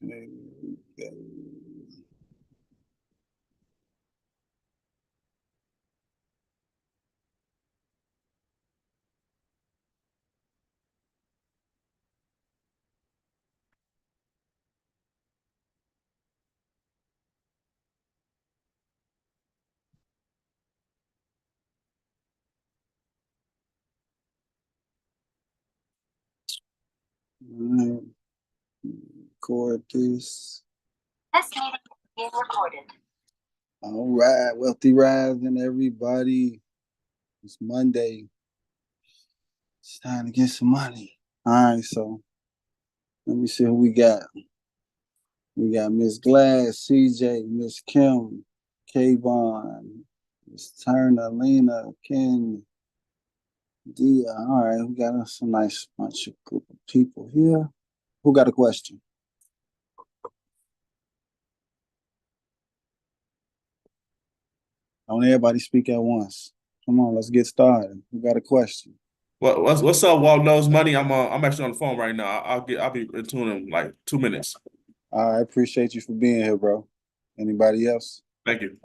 Okay. All right. Record this. This meeting is being recorded. All right, wealthy rising, everybody. It's Monday. It's time to get some money. All right, so let me see who we got. We got Miss Glass, CJ, Miss Kim, Kayvon, Miss Turner, Lena, Ken, Dia. All right, we got us a nice bunch of group of people here. Who got a question? Don't everybody speak at once. Come on, let's get started. Who got a question? What's up, Walt Knows Money? I'm actually on the phone right now. I'll be in tune in like 2 minutes. I appreciate you for being here, bro. Anybody else? Thank you.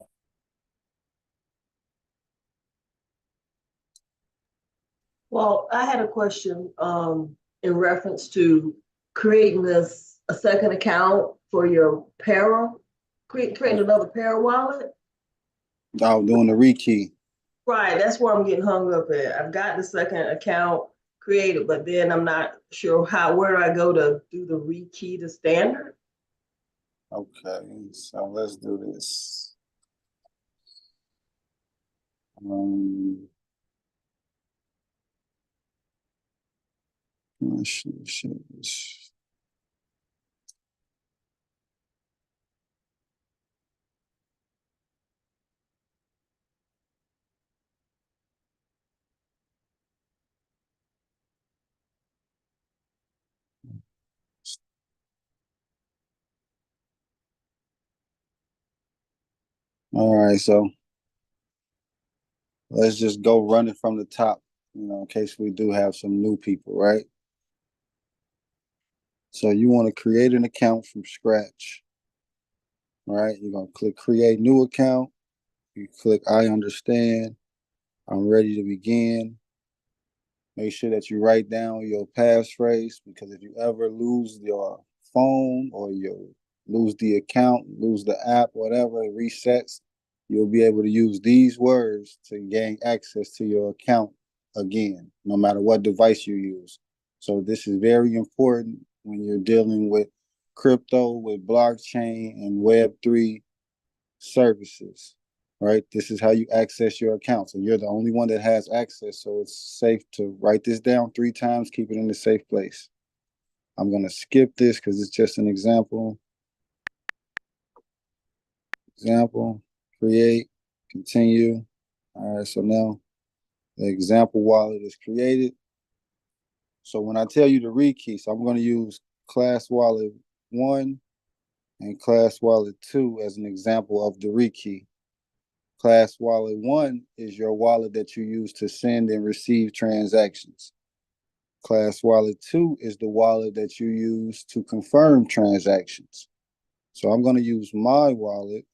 Well, I had a question in reference to creating a second account for your Para, creating another Para wallet. Oh, doing the rekey. Right, that's where I'm getting hung up at. I've got the second account created, but then I'm not sure where do I go to do the rekey to standard? Okay, so let's do this. Shit. All right, so let's just go running from the top, in case we do have some new people, right? So you want to create an account from scratch, right? You're going to click create new account. You click I understand. I'm ready to begin. Make sure that you write down your passphrase, because if you ever lose your phone or you lose the account, lose the app, whatever, it resets, you'll be able to use these words to gain access to your account again, no matter what device you use. So this is very important when you're dealing with crypto, with blockchain and Web3 services, right? This is how you access your account. So you're the only one that has access. So it's safe to write this down 3 times, keep it in a safe place. I'm going to skip this because it's just an example. Example, create, continue. All right, so now the example wallet is created. So when I tell you to rekey, so I'm going to use Class Wallet 1 and Class Wallet 2 as an example of the rekey. Class Wallet 1 is your wallet that you use to send and receive transactions. Class Wallet 2 is the wallet that you use to confirm transactions. So I'm going to use my wallet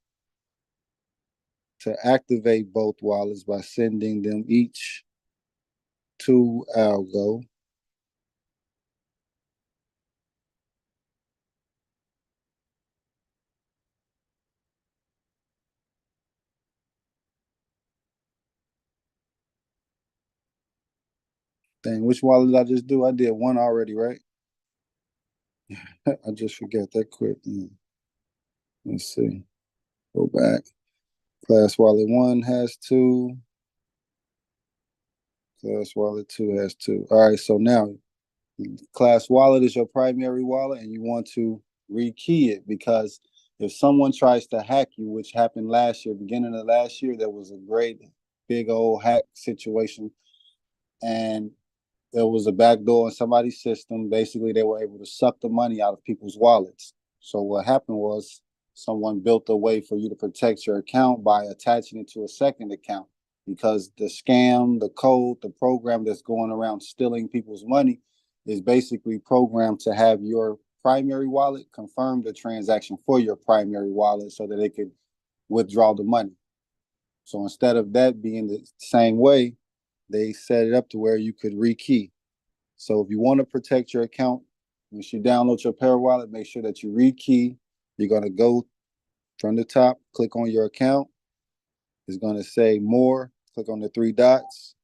to activate both wallets by sending them each to Algo. Dang, which wallet did I just do? I did one already, right? I just forget that quick. Let's see. Go back. Class Wallet 1 has 2. Class Wallet 2 has 2. All right, so now Class Wallet is your primary wallet, and you want to rekey it, because if someone tries to hack you, which happened last year, beginning of last year, there was a great big old hack situation, and there was a backdoor in somebody's system. Basically, they were able to suck the money out of people's wallets. So what happened was someone built a way for you to protect your account by attaching it to a second account, because the scam, the code, the program that's going around stealing people's money is basically programmed to have your primary wallet, confirm the transaction for your primary wallet so that they could withdraw the money. So instead of that being the same way, they set it up to where you could rekey. So if you want to protect your account, once you download your Pair wallet, make sure that you rekey. You're going to go from the top, click on your account. It's going to say more, click on the 3 dots.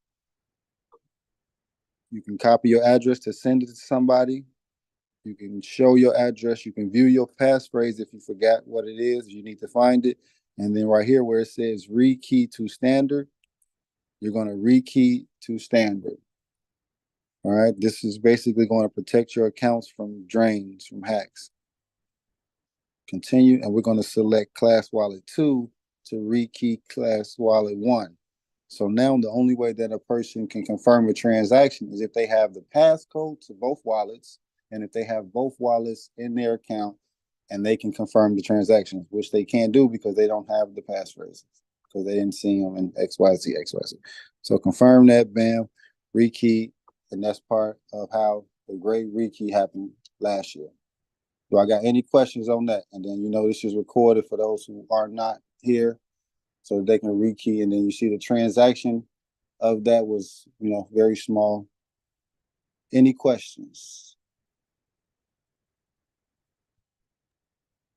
You can copy your address to send it to somebody. You can show your address. You can view your passphrase if you forgot what it is. You need to find it. And then right here where it says rekey to standard, you're going to rekey to standard. All right. This is basically going to protect your accounts from drains, from hacks. Continue. And we're going to select Class Wallet 2 to rekey Class Wallet 1. So now the only way that a person can confirm a transaction is if they have the passcode to both wallets and if they have both wallets in their account and they can confirm the transactions, which they can't do because they don't have the passphrases because they didn't see them in XYZ. So confirm that, bam, rekey, and that's part of how the great rekey happened last year. Do I got any questions on that? And then, this is recorded for those who are not here so they can rekey. And then you see the transaction of that was, very small. Any questions?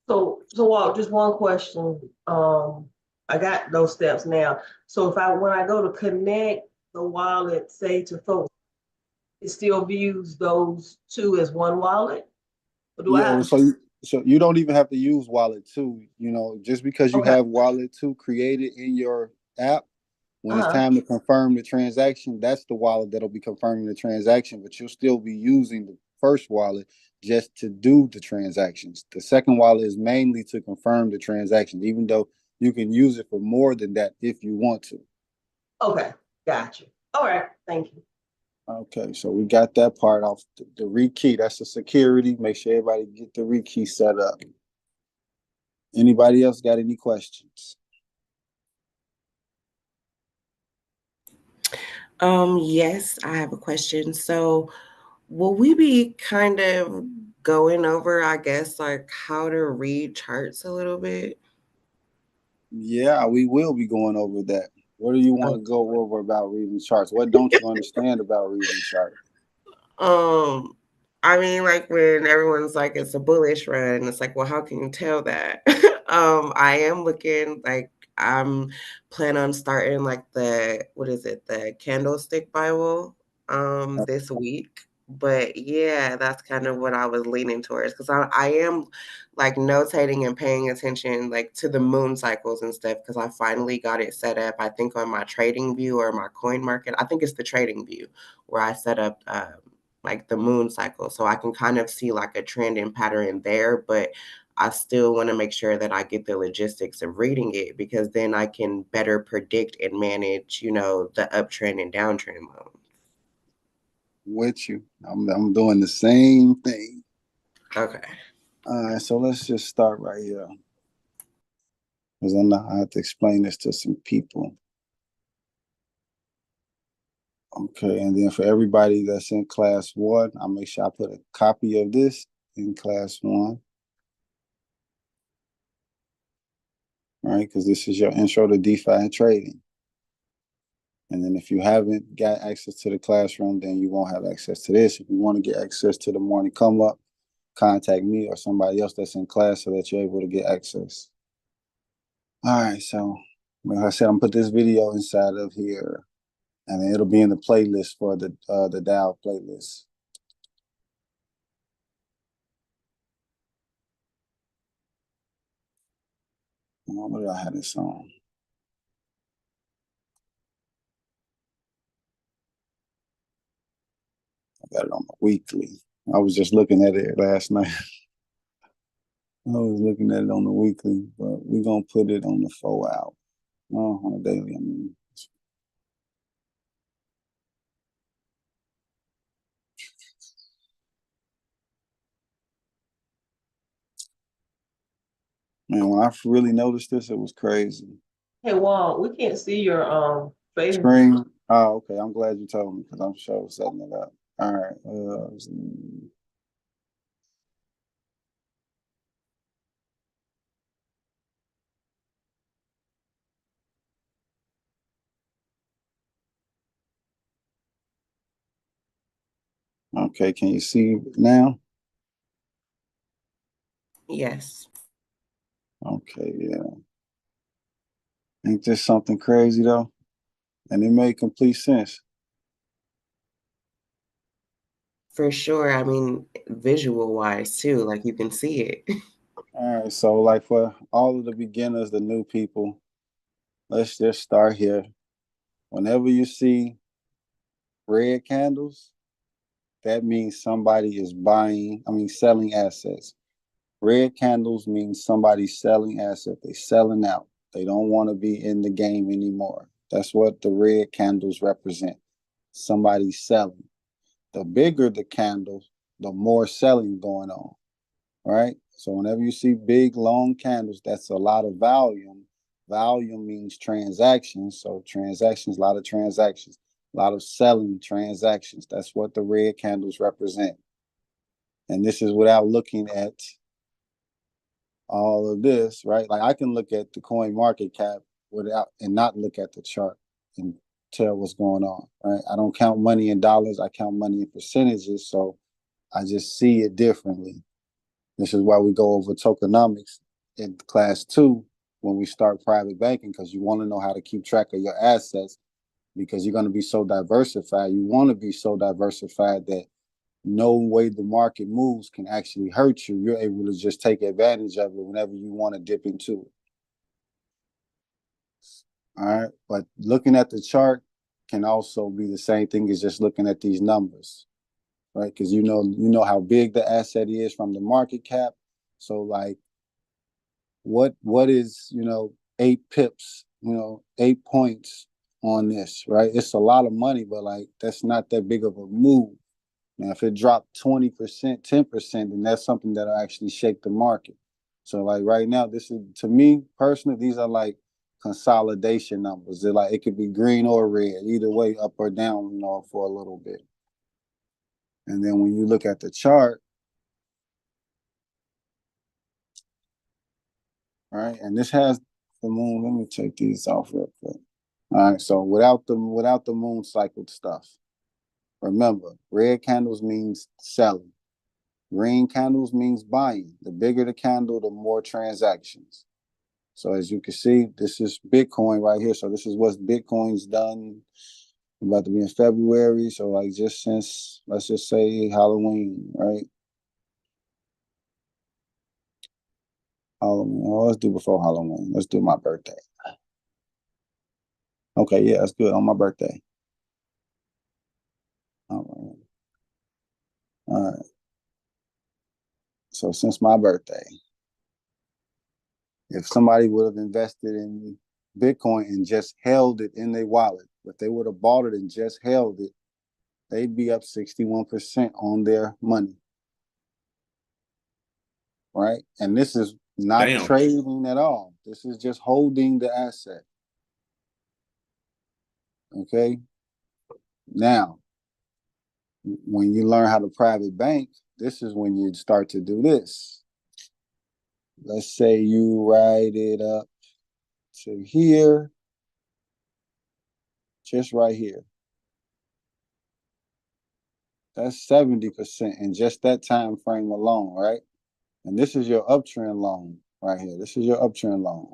So Walt, just one question. I got those steps now. So when I go to connect the wallet, say to folks, it still views those 2 as one wallet? Or do I have to? So you don't even have to use Wallet 2. Just because you Okay. have Wallet 2 created in your app, when it's time to confirm the transaction, that's the wallet that'll be confirming the transaction, but you'll still be using the first wallet just to do the transactions. The second wallet is mainly to confirm the transaction, even though you can use it for more than that if you want to. Okay, got you. All right, thank you. Okay, so we got that part off. The rekey, that's the security. Make sure everybody get the rekey set up. Anybody else got any questions? Yes, I have a question. So will we be kind of going over, I guess, like how to read charts a little bit? Yeah, we will be going over that. What do you want to go over about reading charts? What don't you understand about reading charts? I mean, like when everyone's like, it's a bullish run, it's like, well, how can you tell that? I am looking like I'm planning on starting like the Candlestick Bible this week. But yeah, that's kind of what I was leaning towards because I am like notating and paying attention like to the moon cycles and stuff because I finally got it set up. I think on my trading view or my coin market. I think it's the trading view where I set up like the moon cycle. So I can kind of see like a trend and pattern there, but I still want to make sure that I get the logistics of reading it because then I can better predict and manage, the uptrend and downtrend loans. With you. I'm doing the same thing. Okay. All right, so let's just start right here. Because I have to explain this to some people. Okay, and then for everybody that's in class 1, I'll make sure I put a copy of this in class 1. All right, because this is your intro to DeFi and trading. And then if you haven't got access to the classroom, then you won't have access to this. If you want to get access to the morning come up, contact me or somebody else that's in class so that you're able to get access. All right, so like I said, I'm gonna put this video inside of here, and then it'll be in the playlist for the DAO playlist. What did I have this on? I got it on my weekly. I was just looking at it last night. I was looking at it on the weekly, but we're gonna put it on the 4-hour. No, on the daily, I mean. Man, when I really noticed this, it was crazy. Hey, Walt, we can't see your trading Screen. Oh, okay. I'm glad you told me because I'm sure setting it up. All right. Okay, can you see now? Yes. Okay, yeah. Ain't this something crazy though? And it made complete sense. For sure. I mean, visual wise too, like you can see it. All right, so like for all of the beginners, the new people, let's just start here. Whenever you see red candles, that means somebody is selling assets. Red candles mean somebody's selling assets. They selling out. They don't want to be in the game anymore. That's what the red candles represent. Somebody's selling. The bigger the candles, the more selling going on, right? So whenever you see big, long candles, that's a lot of volume. Volume means transactions. So transactions, a lot of transactions, a lot of selling transactions. That's what the red candles represent. And this is without looking at all of this, right? Like I can look at the coin market cap without and not look at the chart and tell what's going on, right? I don't count money in dollars, I count money in percentages, so I just see it differently. This is why we go over tokenomics in class 2 when we start private banking, because you want to know how to keep track of your assets, because you're going to be so diversified. You want to be so diversified that no way the market moves can actually hurt you. You're able to just take advantage of it whenever you want to dip into it. All right. But looking at the chart can also be the same thing as just looking at these numbers, right? Because you know how big the asset is from the market cap. So like what is, 8 pips, 8 points on this, right? It's a lot of money, but like that's not that big of a move. Now, if it dropped 20%, 10%, then that's something that'll actually shake the market. So, like right now, this is, to me personally, these are like consolidation numbers. They're like, it could be green or red, either way, up or down, for a little bit. And then when you look at the chart, right, and this has the moon. Let me take these off real quick. All right, so without the moon cycled stuff, remember, red candles means selling. Green candles means buying. The bigger the candle, the more transactions. So as you can see, this is Bitcoin right here. So this is what Bitcoin's done. About to be in February. So like just since, let's just say Halloween, right? Halloween. Well, let's do before Halloween. Let's do my birthday. Okay, yeah, that's good. On my birthday. All right. All right. So since my birthday, if somebody would have invested in Bitcoin and just held it in their wallet, if they would have bought it and just held it, they'd be up 61% on their money. Right? And this is not Damn. trading at all. This is just holding the asset. Okay. Now, when you learn how to private bank, this is when you start to do this. Let's say you ride it up to here, just right here. That's 70% in just that time frame alone, right? And this is your uptrend loan right here. This is your uptrend loan.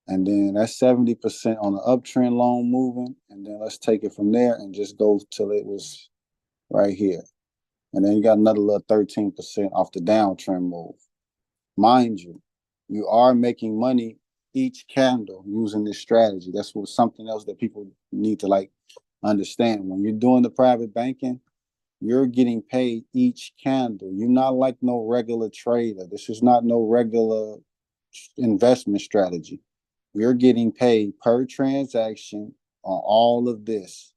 And then that's 70% on the uptrend loan moving. And then let's take it from there and just go till it was right here. And then you got another little 13% off the downtrend move. Mind you, you are making money each candle using this strategy. That's what something else that people need to like understand. When you're doing the private banking, you're getting paid each candle. You're not like no regular trader. This is not no regular investment strategy. You're getting paid per transaction on all of this,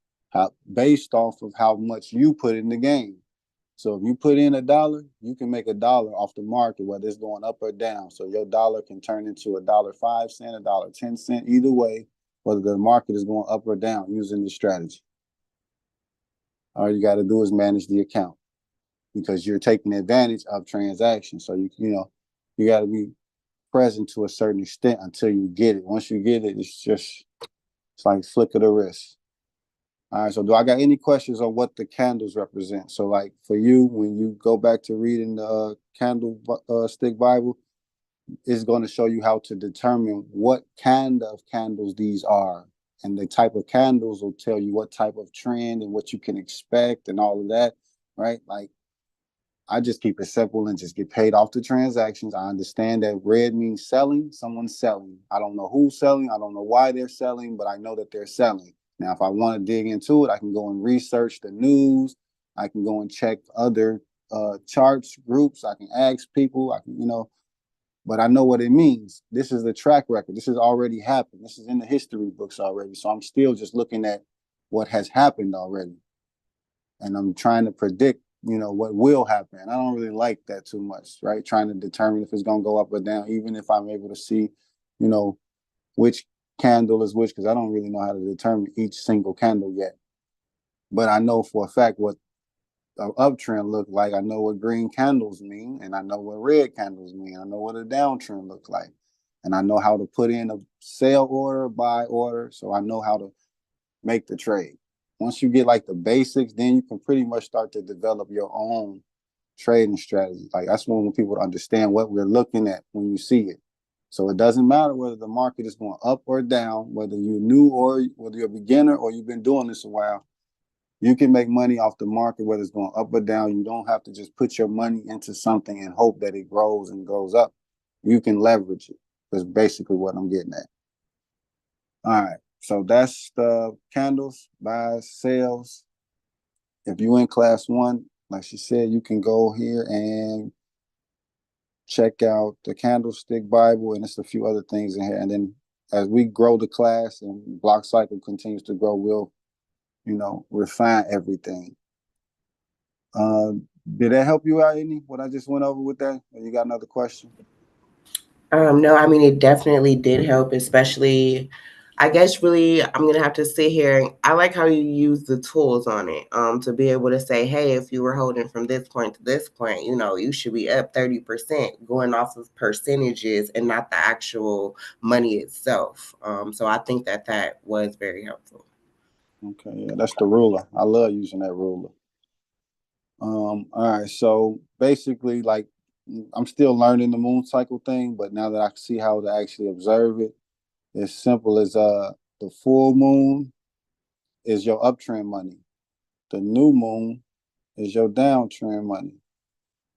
based off of how much you put in the game. So if you put in $1, you can make $1 off the market, whether it's going up or down. So your dollar can turn into $1.05, $1.10, either way, whether the market is going up or down using this strategy. All you got to do is manage the account, because you're taking advantage of transactions. So you got to be present to a certain extent until you get it. Once you get it, it's like flick of the wrist. All right, so do I got any questions on what the candles represent? So like for you, when you go back to reading the stick Bible, it's going to show you how to determine what kind of candles these are. And the type of candles will tell you what type of trend and what you can expect and all of that, right? Like I just keep it simple and just get paid off the transactions. I understand that red means selling, someone's selling. I don't know who's selling, I don't know why they're selling, but I know that they're selling. Now, if I want to dig into it, I can go and research the news. I can go and check other charts, groups. I can ask people. I can, but I know what it means. This is the track record. This has already happened. This is in the history books already. So I'm still just looking at what has happened already. And I'm trying to predict, what will happen. I don't really like that too much, right? Trying to determine if it's going to go up or down, even if I'm able to see, which candle is which, because I don't really know how to determine each single candle yet. But I know for a fact what an uptrend look like. I know what green candles mean, and I know what red candles mean. I know what a downtrend looks like, and I know how to put in a sell order, buy order, so I know how to make the trade. Once you get like the basics, then you can pretty much start to develop your own trading strategy. Like that's when people understand what we're looking at when you see it. So it doesn't matter whether the market is going up or down, whether you're new or whether you're a beginner or you've been doing this a while. You can make money off the market, whether it's going up or down. You don't have to just put your money into something and hope that it grows and goes up. You can leverage it. That's basically what I'm getting at. All right. So that's the candles, buys, sales. If you're in class 1, like she said, you can go here and check out the Candlestick Bible, and there's a few other things in here. And then as we grow the class and Block Cycle continues to grow, we'll refine everything. Did that help you out any? What I just went over with that? Or you got another question? No, I mean, it definitely did help, especially, I guess really, I'm going to have to sit here. And I like how you use the tools on it to be able to say, hey, if you were holding from this point to this point, you should be up 30% going off of percentages and not the actual money itself. So I think that was very helpful. Okay, yeah, that's the ruler. I love using that ruler. All right, so basically, like, I'm still learning the moon cycle thing, but now that I can see how to actually observe it, it's simple as the full moon is your uptrend money. The new moon is your downtrend money.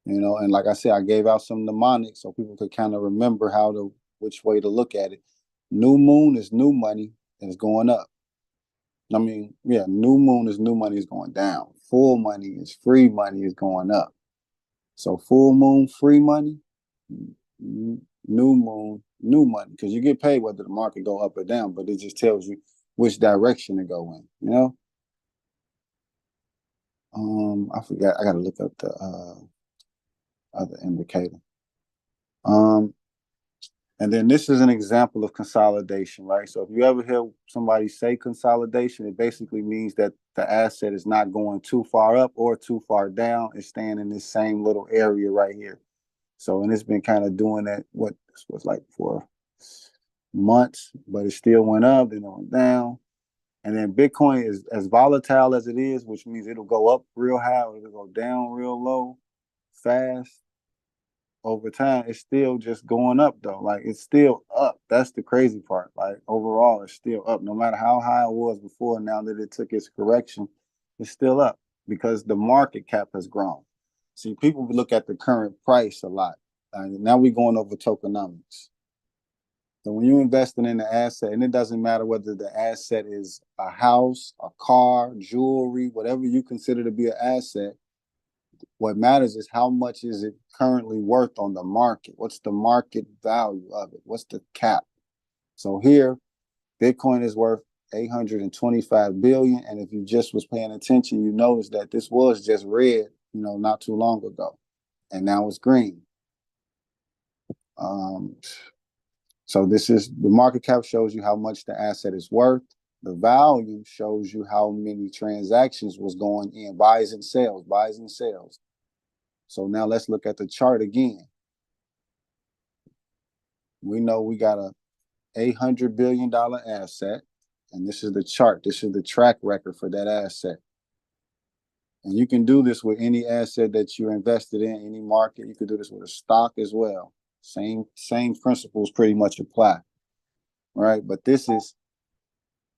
And like I said, I gave out some mnemonics so people could kind of remember which way to look at it. New moon is new money and it's going up. New moon is new money is going down. Full money is free money is going up. So full moon, free money, new moon, new money. Because you get paid whether the market go up or down, but it just tells you which direction to go in, I forgot. I got to look up the other indicator. And then this is an example of consolidation, right? So if you ever hear somebody say consolidation, it basically means that the asset is not going too far up or too far down. It's staying in this same little area right here. So, and it's been kind of doing that, what this was like for months, but it still went up, then it went down. And then Bitcoin is as volatile as it is, which means it'll go up real high or it'll go down real low, fast. Over time, it's still just going up though. Like it's still up. That's the crazy part. Like overall, it's still up. No matter how high it was before, now that it took its correction, it's still up because the market cap has grown. See, people look at the current price a lot. Now we're going over tokenomics. So when you're investing in an asset, and it doesn't matter whether the asset is a house, a car, jewelry, whatever you consider to be an asset, what matters is how much is it currently worth on the market? What's the market value of it? What's the cap? So here, Bitcoin is worth 825 billion. And if you just was paying attention, you notice that this was just red, not too long ago. And now it's green. So this is the market cap shows you how much the asset is worth. The value shows you how many transactions was going in, buys and sales. So now let's look at the chart again. We know we got a $800 billion asset And this is the chart. This is the track record for that asset. And you can do this with any asset that you're invested in, any market. You could do this with a stock as well. Same principles pretty much apply, right? But this is,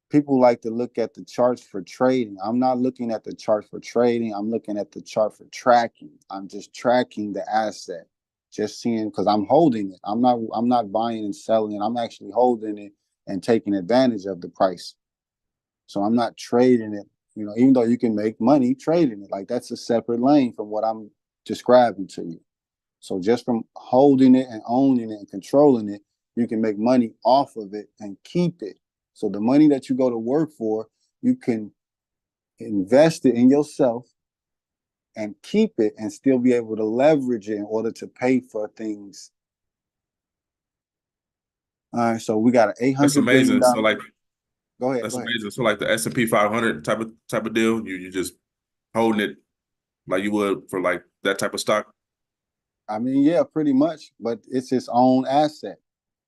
people like to look at the charts for trading. I'm not looking at the chart for trading. I'm looking at the chart for tracking. I'm just tracking the asset, just seeing, because I'm holding it. I'm not buying and selling it. I'm actually holding it and taking advantage of the price. So I'm not trading it. You know, even though you can make money trading it, like that's a separate lane from what I'm describing to you. So just from holding it and owning it and controlling it, you can make money off of it and keep it. So the money that you go to work for, you can invest it in yourself and keep it and still be able to leverage it in order to pay for things. All right, so we got an $800 That's amazing. billion. So like, Go ahead. that's Go ahead. amazing. So like the S&P 500 type of deal, you just holding it like you would for like that type of stock. I mean, yeah, pretty much, but it's its own asset.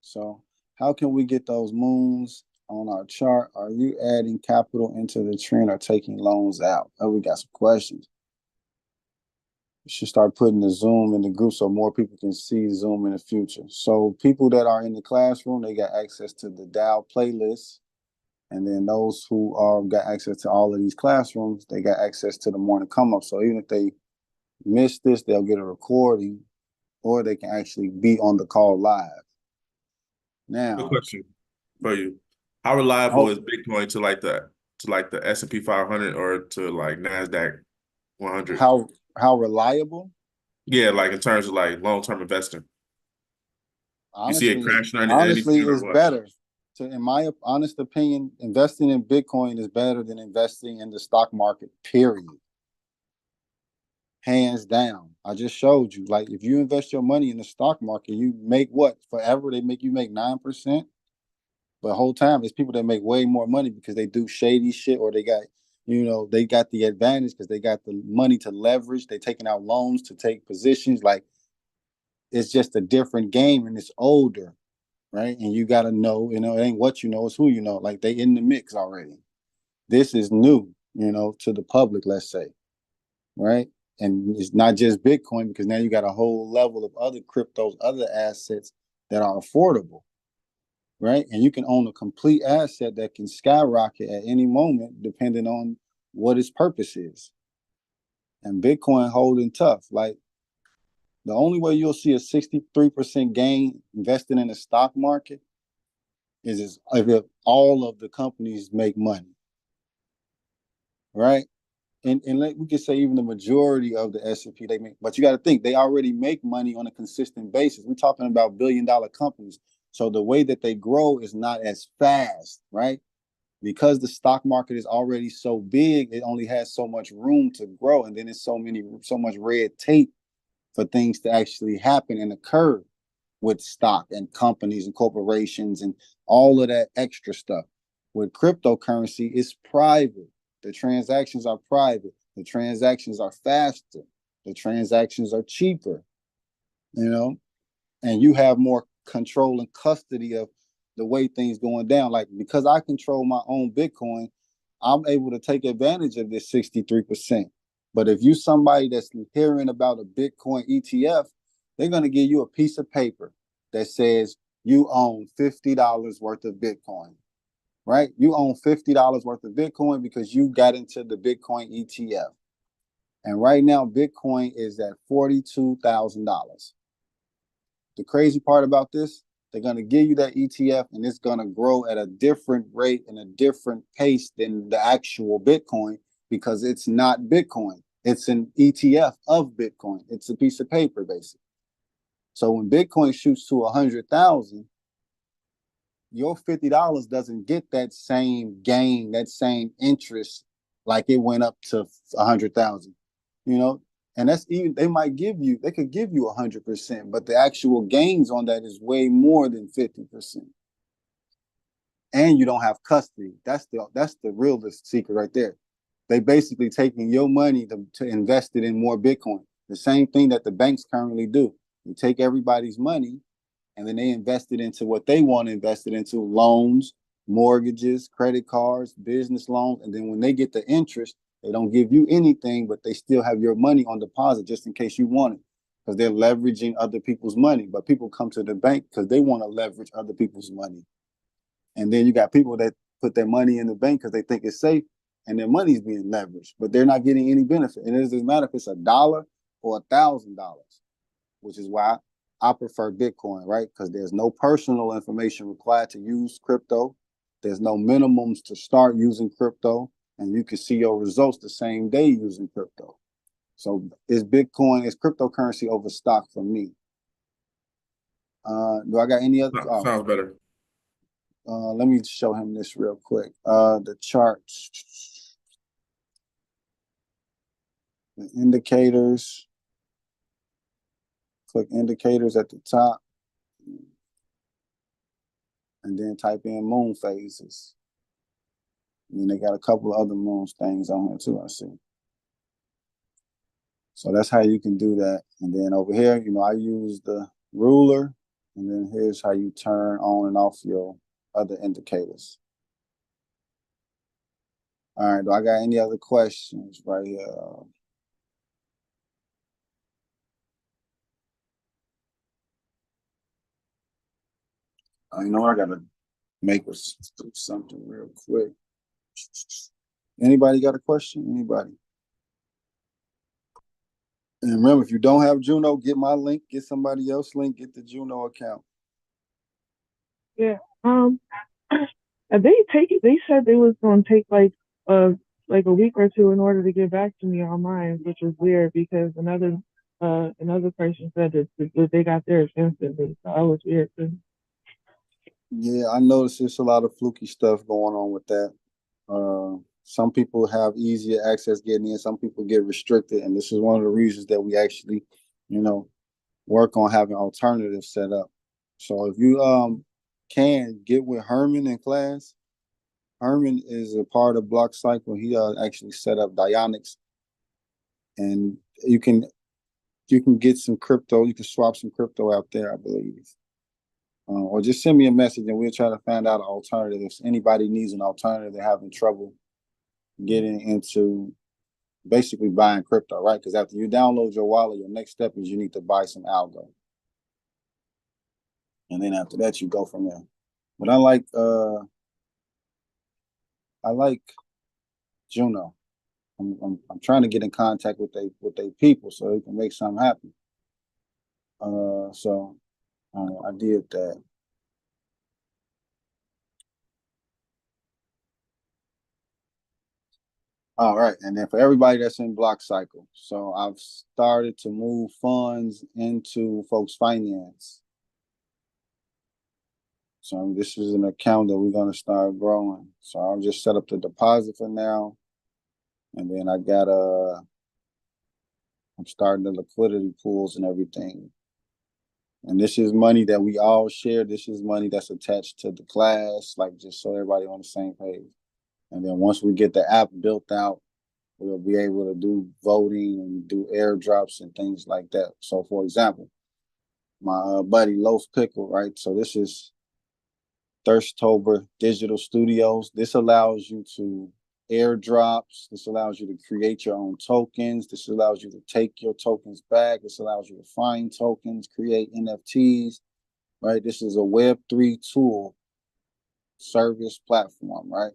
So how can we get those moons on our chart? Are you adding capital into the trend or taking loans out? Oh, we got some questions. You should start putting the Zoom in the group so more people can see Zoom in the future. So people that are in the classroom, they got access to the Dow playlist. And then those who got access to all of these classrooms, they got access to the morning come up. So even if they miss this, they'll get a recording, or they can actually be on the call live. Now, Good question for you. How reliable is Bitcoin to like the S&P 500 or to like NASDAQ 100? How reliable? Yeah, like in terms of like long-term investing. Honestly, you see it crashing or honestly, anything or it's what? better. So in my honest opinion, investing in Bitcoin is better than investing in the stock market, period. Hands down. I just showed you, like, if you invest your money in the stock market, you make what? Forever, they make you make 9%. But the whole time, it's people that make way more money because they do shady shit, or they got, they got the advantage because they got the money to leverage. They taking out loans to take positions. Like, it's just a different game, and it's older, right? And you got to know, it ain't what you know, it's who you know. Like, they in the mix already. This is new, to the public, let's say, right? And it's not just Bitcoin, because now you got a whole level of other cryptos, other assets that are affordable, right? And you can own a complete asset that can skyrocket at any moment, depending on what its purpose is. And Bitcoin holding tough. Like, the only way you'll see a 63% gain investing in the stock market is if all of the companies make money, right? And we could say even the majority of the S&P they make, but you got to think they already make money on a consistent basis. We're talking about billion-dollar companies. So the way that they grow is not as fast, right? Because the stock market is already so big, it only has so much room to grow. And then it's so much red tape for things to actually happen and occur with stock and companies and corporations and all of that extra stuff. With cryptocurrency, it's private. The transactions are private. The transactions are faster. The transactions are cheaper, and you have more control and custody of the way things going down. Like, because I control my own Bitcoin, I'm able to take advantage of this 63%. But if you somebody that's hearing about a Bitcoin ETF, they're going to give you a piece of paper that says you own $50 worth of Bitcoin, right? You own $50 worth of Bitcoin because you got into the Bitcoin ETF. And right now, Bitcoin is at $42,000. The crazy part about this, they're going to give you that ETF, and it's going to grow at a different rate and a different pace than the actual Bitcoin, because it's not Bitcoin. It's an ETF of Bitcoin. It's a piece of paper, basically. So when Bitcoin shoots to 100,000, your $50 doesn't get that same gain, that same interest, like it went up to 100,000, and that's even, they could give you 100%, but the actual gains on that is way more than 50%. And you don't have custody. That's the realest secret right there. They basically taking your money to invest it in more Bitcoin. The same thing that the banks currently do. You take everybody's money and then they invest it into what they want to invest it into, loans mortgages, credit cards, business loans, and then when they get the interest, they don't give you anything, but they still have your money on deposit just in case you want it, because they're leveraging other people's money. But people come to the bank because they want to leverage other people's money. And then you got people that put their money in the bank because they think it's safe, and their money's being leveraged, but they're not getting any benefit. And it doesn't matter if it's $1 or $1,000, which is why I prefer Bitcoin, right? Because there's no personal information required to use crypto. There's no minimums to start using crypto, and you can see your results the same day using crypto. So is cryptocurrency over stock for me? Do I got any other? Sounds better. Let me show him this real quick. The charts, the indicators. Click indicators at the top, and then type in moon phases. And then they got a couple of other moon things on here too, I see. So that's how you can do that. And then over here, I use the ruler, and then here's how you turn on and off your other indicators. All right, do I got any other questions right here? You know what? I gotta make us do something real quick. Anybody got a question? Anybody? And remember, if you don't have Juno, get my link, get somebody else's link, get the Juno account. Yeah. They said they was gonna take like a week or two in order to get back to me on mine, which is weird because another person said that they got theirs instantly. So I was weird too. Yeah, I noticed there's a lot of fluky stuff going on with that. Some people have easier access getting in, some people get restricted, and this is one of the reasons that we actually, work on having alternatives set up. So if you can get with Herman in class, Herman is a part of Block Cycle. He actually set up Dionics, and you can get some crypto. You can swap some crypto out there, I believe. Or just send me a message and we'll try to find out an alternative. If anybody needs an alternative, they're having trouble getting into basically buying crypto, right? Because after you download your wallet, your next step is you need to buy some algo. And then after that, you go from there. But I like Juno. I'm trying to get in contact with they people so they can make something happen. So I did that. All right, and then for everybody that's in Block Cycle, so I've started to move funds into folks' finance. So this is an account that we're gonna start growing. So I'll just set up the deposit for now, and then I'm starting the liquidity pools and everything. And this is money that we all share. This is money that's attached to the class, like just so everybody on the same page. And then once we get the app built out, we'll be able to do voting and do airdrops and things like that. So for example, my buddy Loaf Pickle, right? So this is Thirstober Digital Studios. This allows you to airdrops. This allows you to create your own tokens. This allows you to take your tokens back. This allows you to find tokens, create NFTs, right? This is a Web3 tool service platform, right?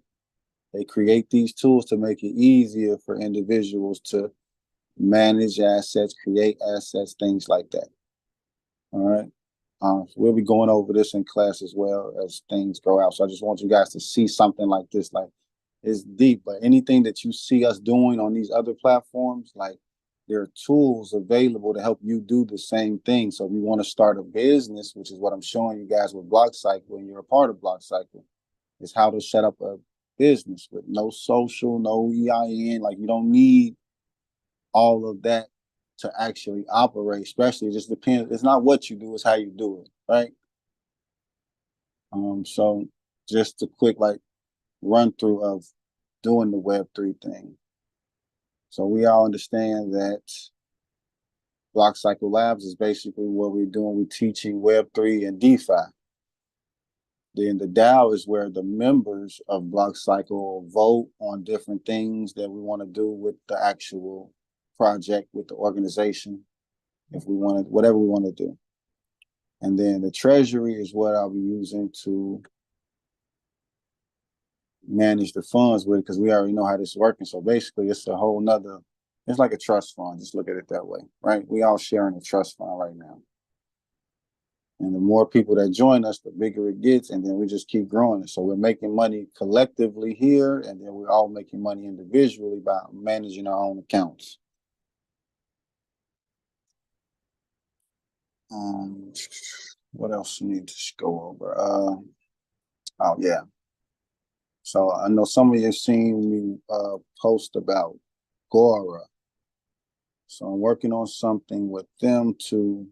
They create these tools to make it easier for individuals to manage assets, create assets, things like that. All right. So we'll be going over this in class as well as things go out. So I just want you guys to see something like this. Like, it's deep, but anything that you see us doing on these other platforms, like, there are tools available to help you do the same thing. So if you want to start a business, which is what I'm showing you guys with Block Cycle, and you're a part of Block Cycle, is how to set up a business with no social, no EIN. Like, you don't need all of that to actually operate, especially it just depends. It's not what you do, it's how you do it, right? So just a quick run through of doing the Web3 thing. So we all understand that Block Cycle Labs is basically what we're doing. We're teaching Web3 and DeFi. Then the DAO is where the members of Block Cycle vote on different things that we want to do with the actual project, with the organization, if we want to, whatever we want to do. And then the treasury is what I'll be using to manage the funds with, because we already know how this is working. So basically it's a whole nother, it's like a trust fund. Just look at it that way, right? We all sharing a trust fund right now. And the more people that join us, the bigger it gets, and then we just keep growing it. So we're making money collectively here, and then we're all making money individually by managing our own accounts. What else you need to go over? Oh yeah. So I know some of you have seen me post about Gora. So I'm working on something with them to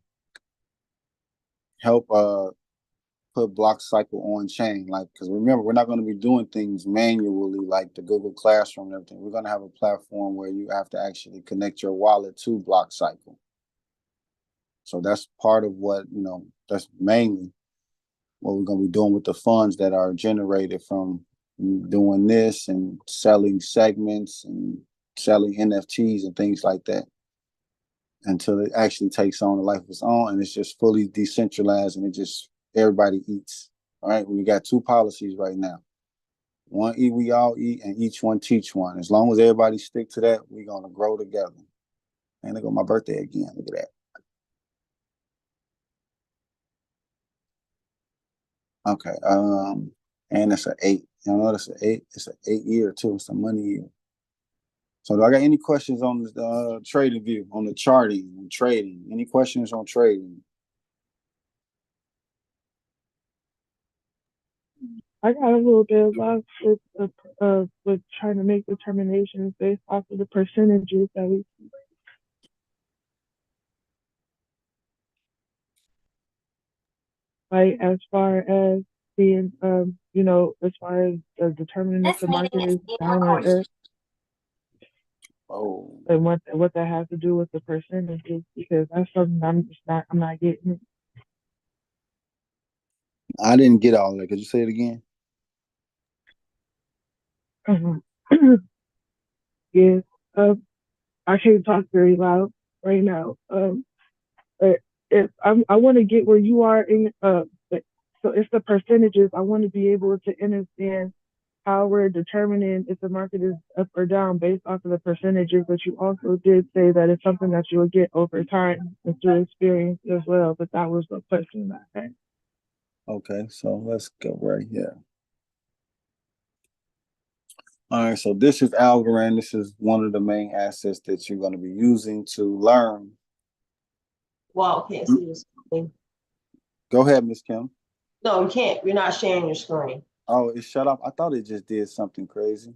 help put Block Cycle on chain. Like, because remember, we're not going to be doing things manually like the Google Classroom and everything. We're going to have a platform where you have to actually connect your wallet to Block Cycle. So that's part of what, you know, that's mainly what we're going to be doing with the funds that are generated from doing this and selling segments and selling NFTs and things like that, until it actually takes on a life of its own and it's just fully decentralized and it just, everybody eats. All right, we got two policies right now. One eat, we all eat, and each one teach one. As long as everybody stick to that, we're going to grow together. And there go my birthday again. Look at that. Okay, and it's an 8. You know, that's an 8. It's an 8 year too. It's a money year. So do I got any questions on the trading view, on the charting and trading? Any questions on trading? I got a little bit lost with trying to make determinations based off of the percentages that we see. Like as far as being, you know, as far as determining if the market is down or up, Oh, and what that has to do with the percentages, because that's something I'm not getting. I didn't get all that. Could you say it again? Yeah, I can't talk very loud right now. But if I want to get where you are in, so it's the percentages. I want to be able to understand how we're determining if the market is up or down based off of the percentages. But you also did say that it's something that you will get over time and through experience as well. But that was the question that I had. Okay, so let's go right here. All right, so this is Algorand. This is one of the main assets that you're going to be using to learn. Wow, can't see the screen. Go ahead, Miss Kim. No, you can't. You're not sharing your screen. Oh, it shut off. I thought it just did something crazy.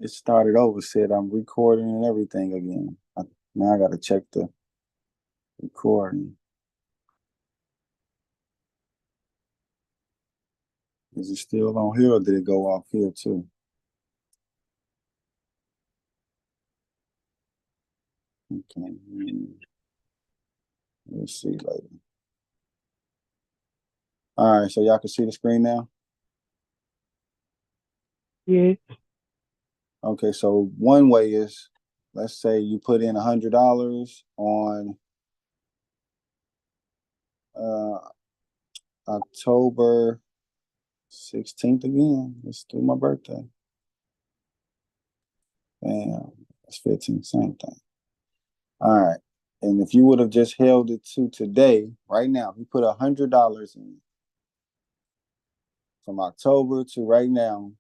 It started over, said I'm recording and everything again. Now I got to check the recording. Is it still on here or did it go off here too? Okay. We'll see later. All right, so y'all can see the screen now? Yeah. Okay, so one way is, let's say you put in $100 on October 16th again. Let's do my birthday. Damn, that's 15, same thing. All right. And if you would have just held it to today, right now, if you put $100 in from October to right now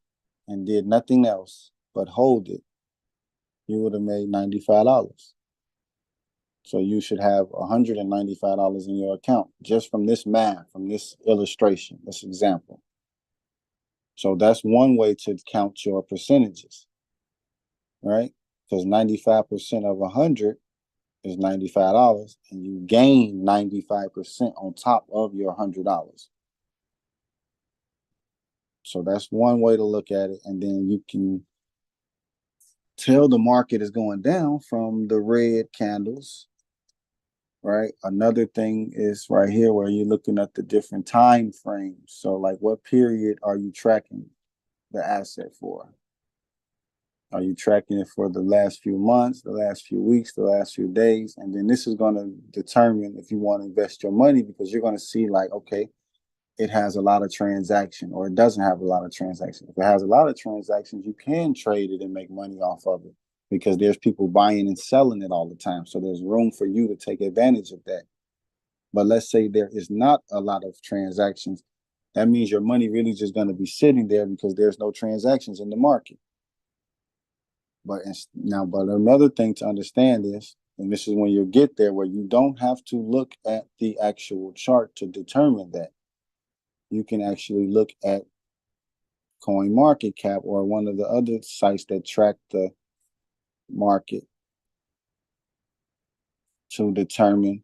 and did nothing else but hold it, you would have made $95. So you should have $195 in your account just from this math, from this illustration, this example. So that's one way to count your percentages, right? Because 95% of 100 is $95, and you gain 95% on top of your $100. So that's one way to look at it, and then you can tell the market is going down from the red candles right? Another thing is right here where you're looking at the different time frames. So like what period are you tracking the asset for? Are you tracking it for the last few months, the last few weeks, the last few days? And then this is going to determine if you want to invest your money, because you're going to see like, okay, it has a lot of transaction or it doesn't have a lot of transactions. If it has a lot of transactions, you can trade it and make money off of it because there's people buying and selling it all the time. So there's room for you to take advantage of that. But let's say there is not a lot of transactions. That means your money really just going to be sitting there because there's no transactions in the market. But another thing to understand is, and this is when you get there, where you don't have to look at the actual chart to determine that. You can actually look at CoinMarketCap or one of the other sites that track the market to determine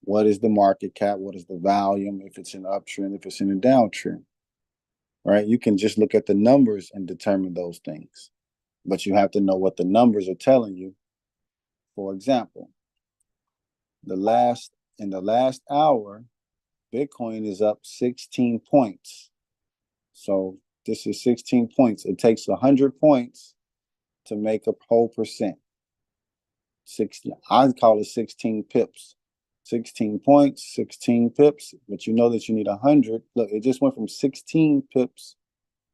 what is the market cap, what is the volume, if it's an uptrend, if it's in a downtrend, right? You can just look at the numbers and determine those things, but you have to know what the numbers are telling you. For example, in the last hour, Bitcoin is up 16 points. So this is 16 points. It takes 100 points to make a whole percent. 60, I call it 16 pips. 16 points, 16 pips, but you know that you need 100. Look, it just went from 16 pips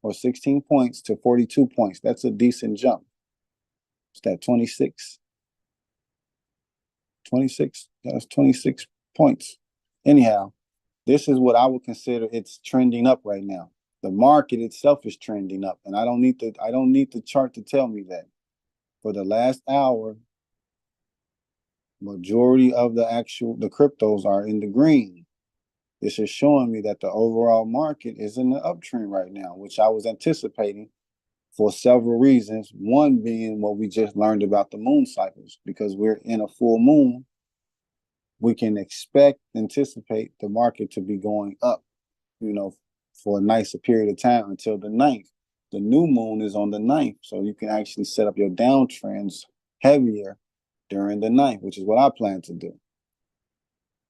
or 16 points to 42 points. That's a decent jump. It's that 26. 26, that's 26 points. Anyhow, this is what I would consider it's trending up right now. The market itself is trending up, and I don't need the chart to tell me that. For the last hour, majority of the cryptos are in the green. This is showing me that the overall market is in the uptrend right now, which I was anticipating for several reasons. One being what we just learned about the moon cycles, because we're in a full moon. We can anticipate the market to be going up, for a nicer period of time until the 9th. The new moon is on the 9th, so you can actually set up your downtrends heavier during the 9th, which is what I plan to do.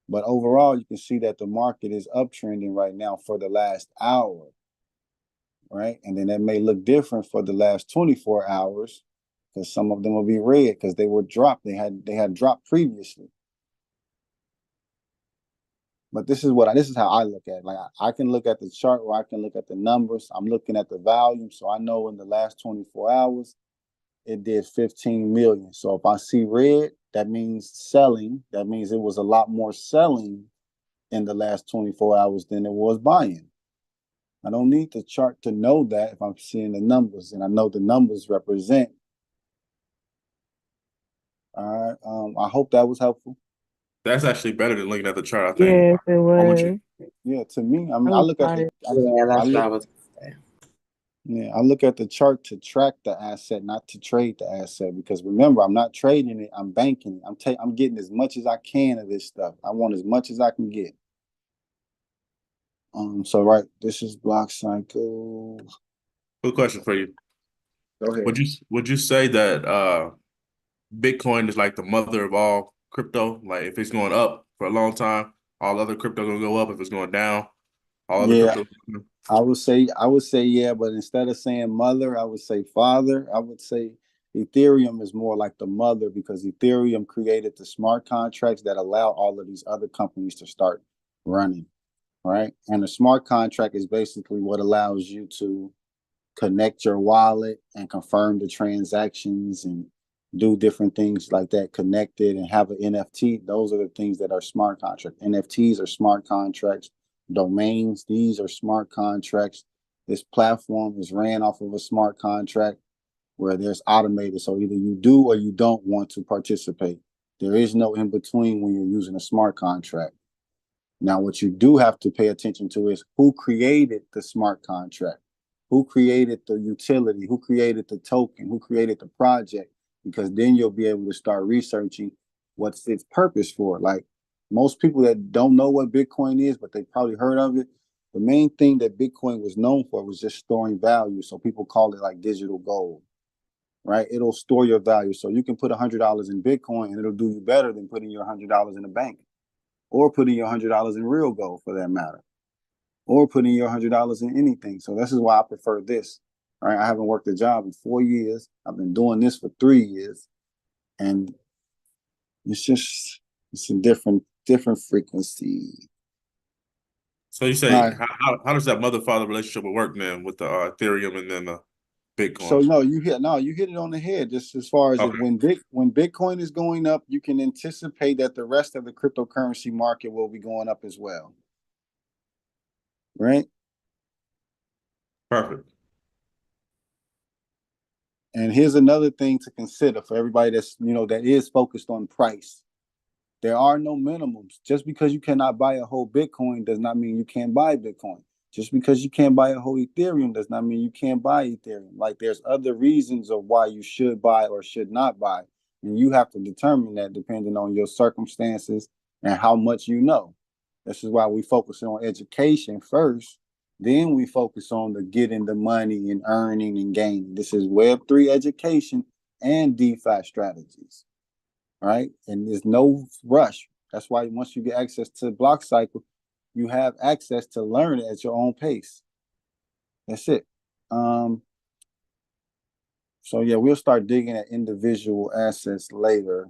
But overall, you can see that the market is uptrending right now for the last hour, right? And then that may look different for the last 24 hours, because some of them will be red because they were dropped. They had dropped previously. But this is how I look at it. Like I can look at the chart or I can look at the numbers. I'm looking at the volume. So I know in the last 24 hours, it did 15 million. So if I see red, that means selling. That means it was a lot more selling in the last 24 hours than it was buying. I don't need the chart to know that if I'm seeing the numbers, and I know the numbers represent. All right. I hope that was helpful. That's actually better than looking at the chart, I think. Yes, it was. Yeah, to me, I mean, I look at I look at the chart to track the asset, not to trade the asset. Because remember, I'm not trading it; I'm banking it. I'm getting as much as I can of this stuff. I want as much as I can get. So right, this is Block Cycle. Good question for you. Go ahead. Would you say that Bitcoin is like the mother of all crypto? Like if it's going up for a long time, all other crypto gonna go up. If it's going down, all other crypto. I would say yeah, but instead of saying mother, I would say father. I would say Ethereum is more like the mother, because Ethereum created the smart contracts that allow all of these other companies to start running, right? And a smart contract is basically what allows you to connect your wallet and confirm the transactions and do different things like that, connected, and have an NFT. Those are the things that are smart contracts. NFTs are smart contracts. Domains, these are smart contracts. This platform is ran off of a smart contract where there's automated. So either you do or you don't want to participate. There is no in between when you're using a smart contract. Now, what you do have to pay attention to is who created the smart contract, who created the utility, who created the token, who created the project, because then you'll be able to start researching what's its purpose for. Like most people that don't know what Bitcoin is, but they probably heard of it. The main thing that Bitcoin was known for was just storing value. So people call it like digital gold, right? It'll store your value. So you can put $100 in Bitcoin and it'll do you better than putting your $100 in a bank. or putting your $100 in real gold for that matter, or putting your $100 in anything. So this is why I prefer this. All right, I haven't worked a job in 4 years. I've been doing this for 3 years, and it's a different frequency. So you All say, right. how does that mother-father relationship work then with the Ethereum and then the Bitcoin? So you hit it on the head. Just as far as Okay. when Bitcoin is going up, you can anticipate that the rest of the cryptocurrency market will be going up as well. Right? Perfect. And here's another thing to consider for everybody that's that is focused on price. There are no minimums. Just because you cannot buy a whole Bitcoin does not mean you can't buy Bitcoin. Just because you can't buy a whole Ethereum does not mean you can't buy Ethereum. Like there's other reasons of why you should buy or should not buy. And you have to determine that depending on your circumstances and how much you know. This is why we focus on education first. Then we focus on the getting the money and earning and gaining. This is Web3 education and DeFi strategies. Right? And there's no rush. That's why once you get access to Block Cycle, you have access to learn it at your own pace. That's it. So yeah, we'll start digging at individual assets later.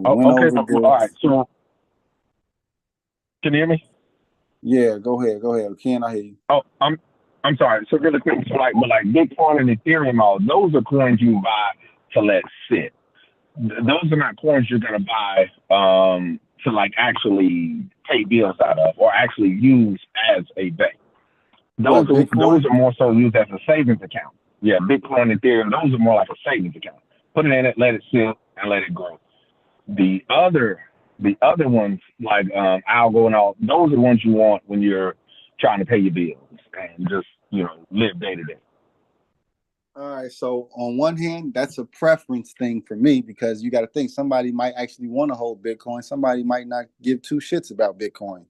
Okay. All right. So, can you hear me? Yeah, go ahead. Ken, I hear you. Oh, I'm sorry. So really quick, so like Bitcoin and Ethereum, all those are coins you buy to let sit. Those are not coins you're gonna buy to like actually pay bills out of or actually use as a bank. Those are more so used as a savings account. Yeah, Bitcoin and Ethereum, those are more like a savings account. Put it in it, let it sit, and let it grow. The other ones like Algo and all, those are the ones you want when you're trying to pay your bills and just live day to day. All right. So on one hand, that's a preference thing for me because you got to think somebody might actually want to hold Bitcoin. Somebody might not give two shits about Bitcoin.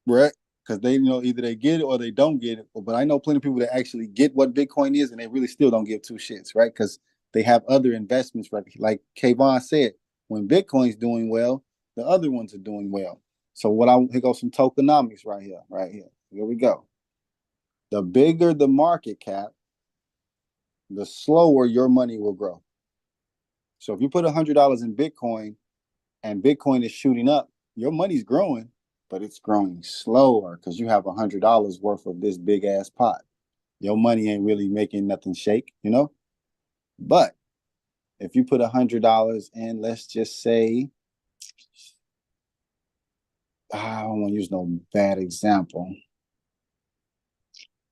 Right? Because they either they get it or they don't get it. But I know plenty of people that actually get what Bitcoin is and they really still don't give two shits, right? Because they have other investments, right? Like Kayvon said, when Bitcoin's doing well, the other ones are doing well. So here goes some tokenomics right here. Here we go. The bigger the market cap, the slower your money will grow. So if you put $100 in Bitcoin and Bitcoin is shooting up, your money's growing, but it's growing slower because you have $100 worth of this big ass pot. Your money ain't really making nothing shake, But if you put $100 in, let's just say, I don't want to use no bad example.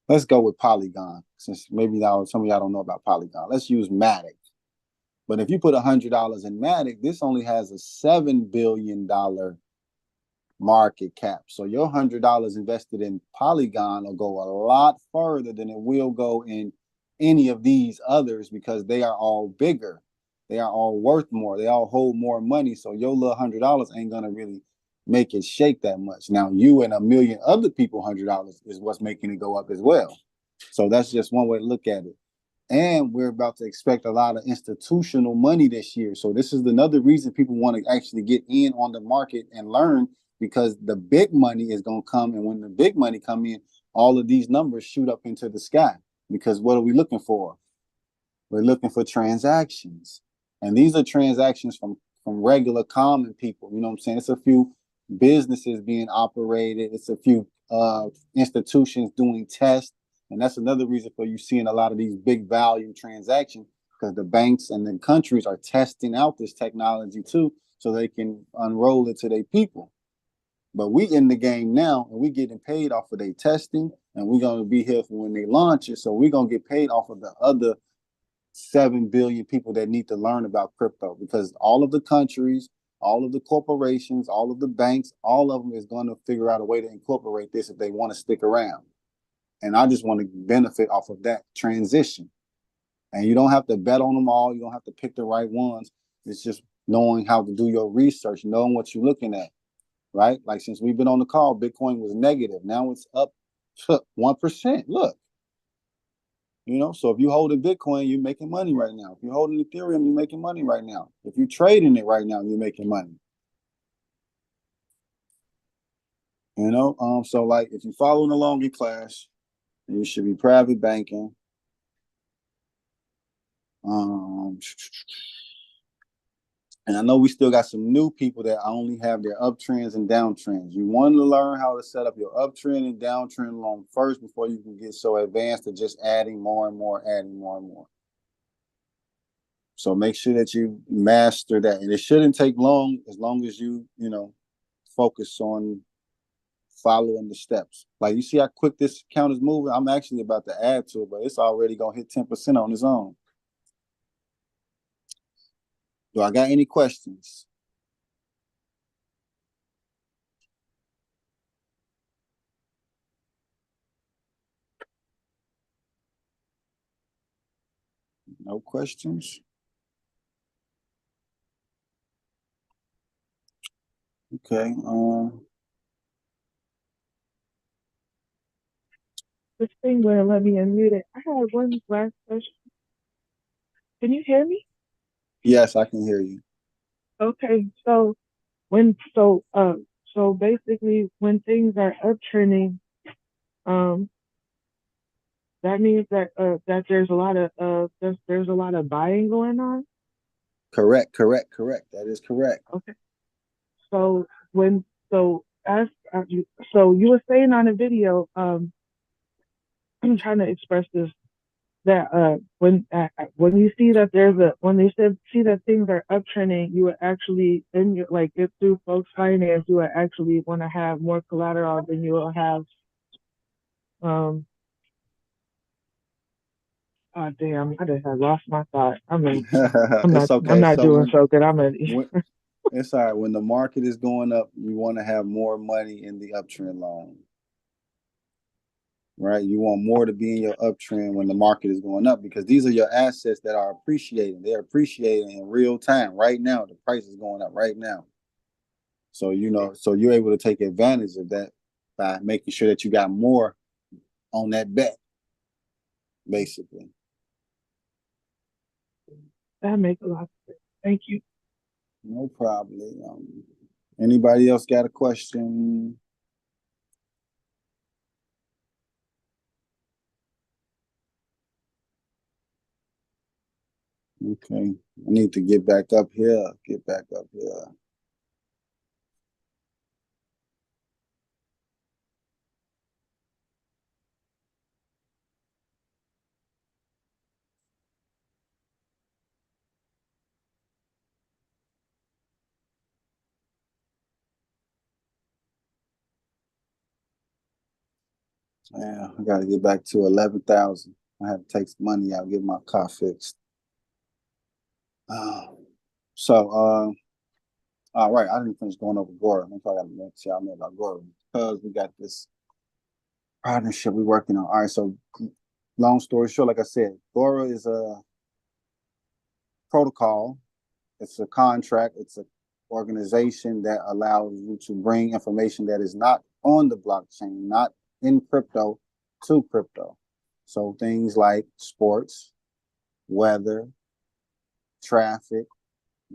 Let's go with Polygon, since maybe now some of y'all don't know about Polygon. Let's use Matic. But if you put $100 in Matic, this only has a $7 billion market cap. So your $100 invested in Polygon will go a lot further than it will go in any of these others because they are all bigger. They are all worth more. They all hold more money. So your little $100 ain't gonna really make it shake that much. Now you and a million other people $100 is what's making it go up as well. So that's just one way to look at it. And we're about to expect a lot of institutional money this year. So this is another reason people want to actually get in on the market and learn because the big money is going to come. And when the big money come in, all of these numbers shoot up into the sky. Because what are we looking for? We're looking for transactions. And these are transactions from regular common people. You know what I'm saying? It's a few businesses being operated. It's a few institutions doing tests. And that's another reason for you seeing a lot of these big volume transactions because the banks and the countries are testing out this technology too, so they can unroll it to their people. But we in the game now, and we getting paid off of their testing, and we're gonna be here for when they launch it. So we're gonna get paid off of the other 7 billion people that need to learn about crypto because all of the countries, all of the corporations, all of the banks, all of them is going to figure out a way to incorporate this if they want to stick around. And I just want to benefit off of that transition. And you don't have to bet on them all. You don't have to pick the right ones. It's just knowing how to do your research, knowing what you're looking at, right? Like since we've been on the call, Bitcoin was negative. Now it's up 1%. Look, so if you're holding Bitcoin, you're making money right now. If you're holding Ethereum, you're making money right now. If you're trading it right now, you're making money. You know, so like if you're following along in class, you should be private banking. And I know we still got some new people that only have their uptrends and downtrends. You want to learn how to set up your uptrend and downtrend loan first before you can get so advanced to just adding more and more, adding more and more. So make sure that you master that. And it shouldn't take long as you focus on following the steps. Like you see how quick this account is moving? I'm actually about to add to it, but it's already going to hit 10% on its own. Do I got any questions? No questions? Okay. This thing wouldn't let me unmute it. I had one last question. Can you hear me? Yes, I can hear you. Okay, so basically when things are uptrending, that means that there's a lot of there's a lot of buying going on. Correct. That is correct. Okay. So so you were saying on a video, I'm trying to express this, that when you see that see that things are uptrending, you would actually if through folks finance, you would actually want to have more collateral than you will have. Oh damn! I just had lost my thought. It's okay. I'm not doing so good. It's all right. When the market is going up, you want to have more money in the uptrend loan. Right? You want more to be in your uptrend when the market is going up, because these are your assets that are appreciating. They're appreciating in real time right now. The price is going up right now. So, so you're able to take advantage of that by making sure that you got more on that bet, basically. That makes a lot of sense. Thank you. No problem. Anybody else got a question? Okay, I need to get back up here. Yeah, I got to get back to 11,000. I have to take some money out, get my car fixed. All right, I didn't finish going over Gora. I'm probably got to make sure y'all know about Gora, because we got this partnership we're working on. All right, so long story short, like I said, Gora is a protocol. It's a contract. It's an organization that allows you to bring information that is not on the blockchain, not in crypto, to crypto. So things like sports, weather, traffic,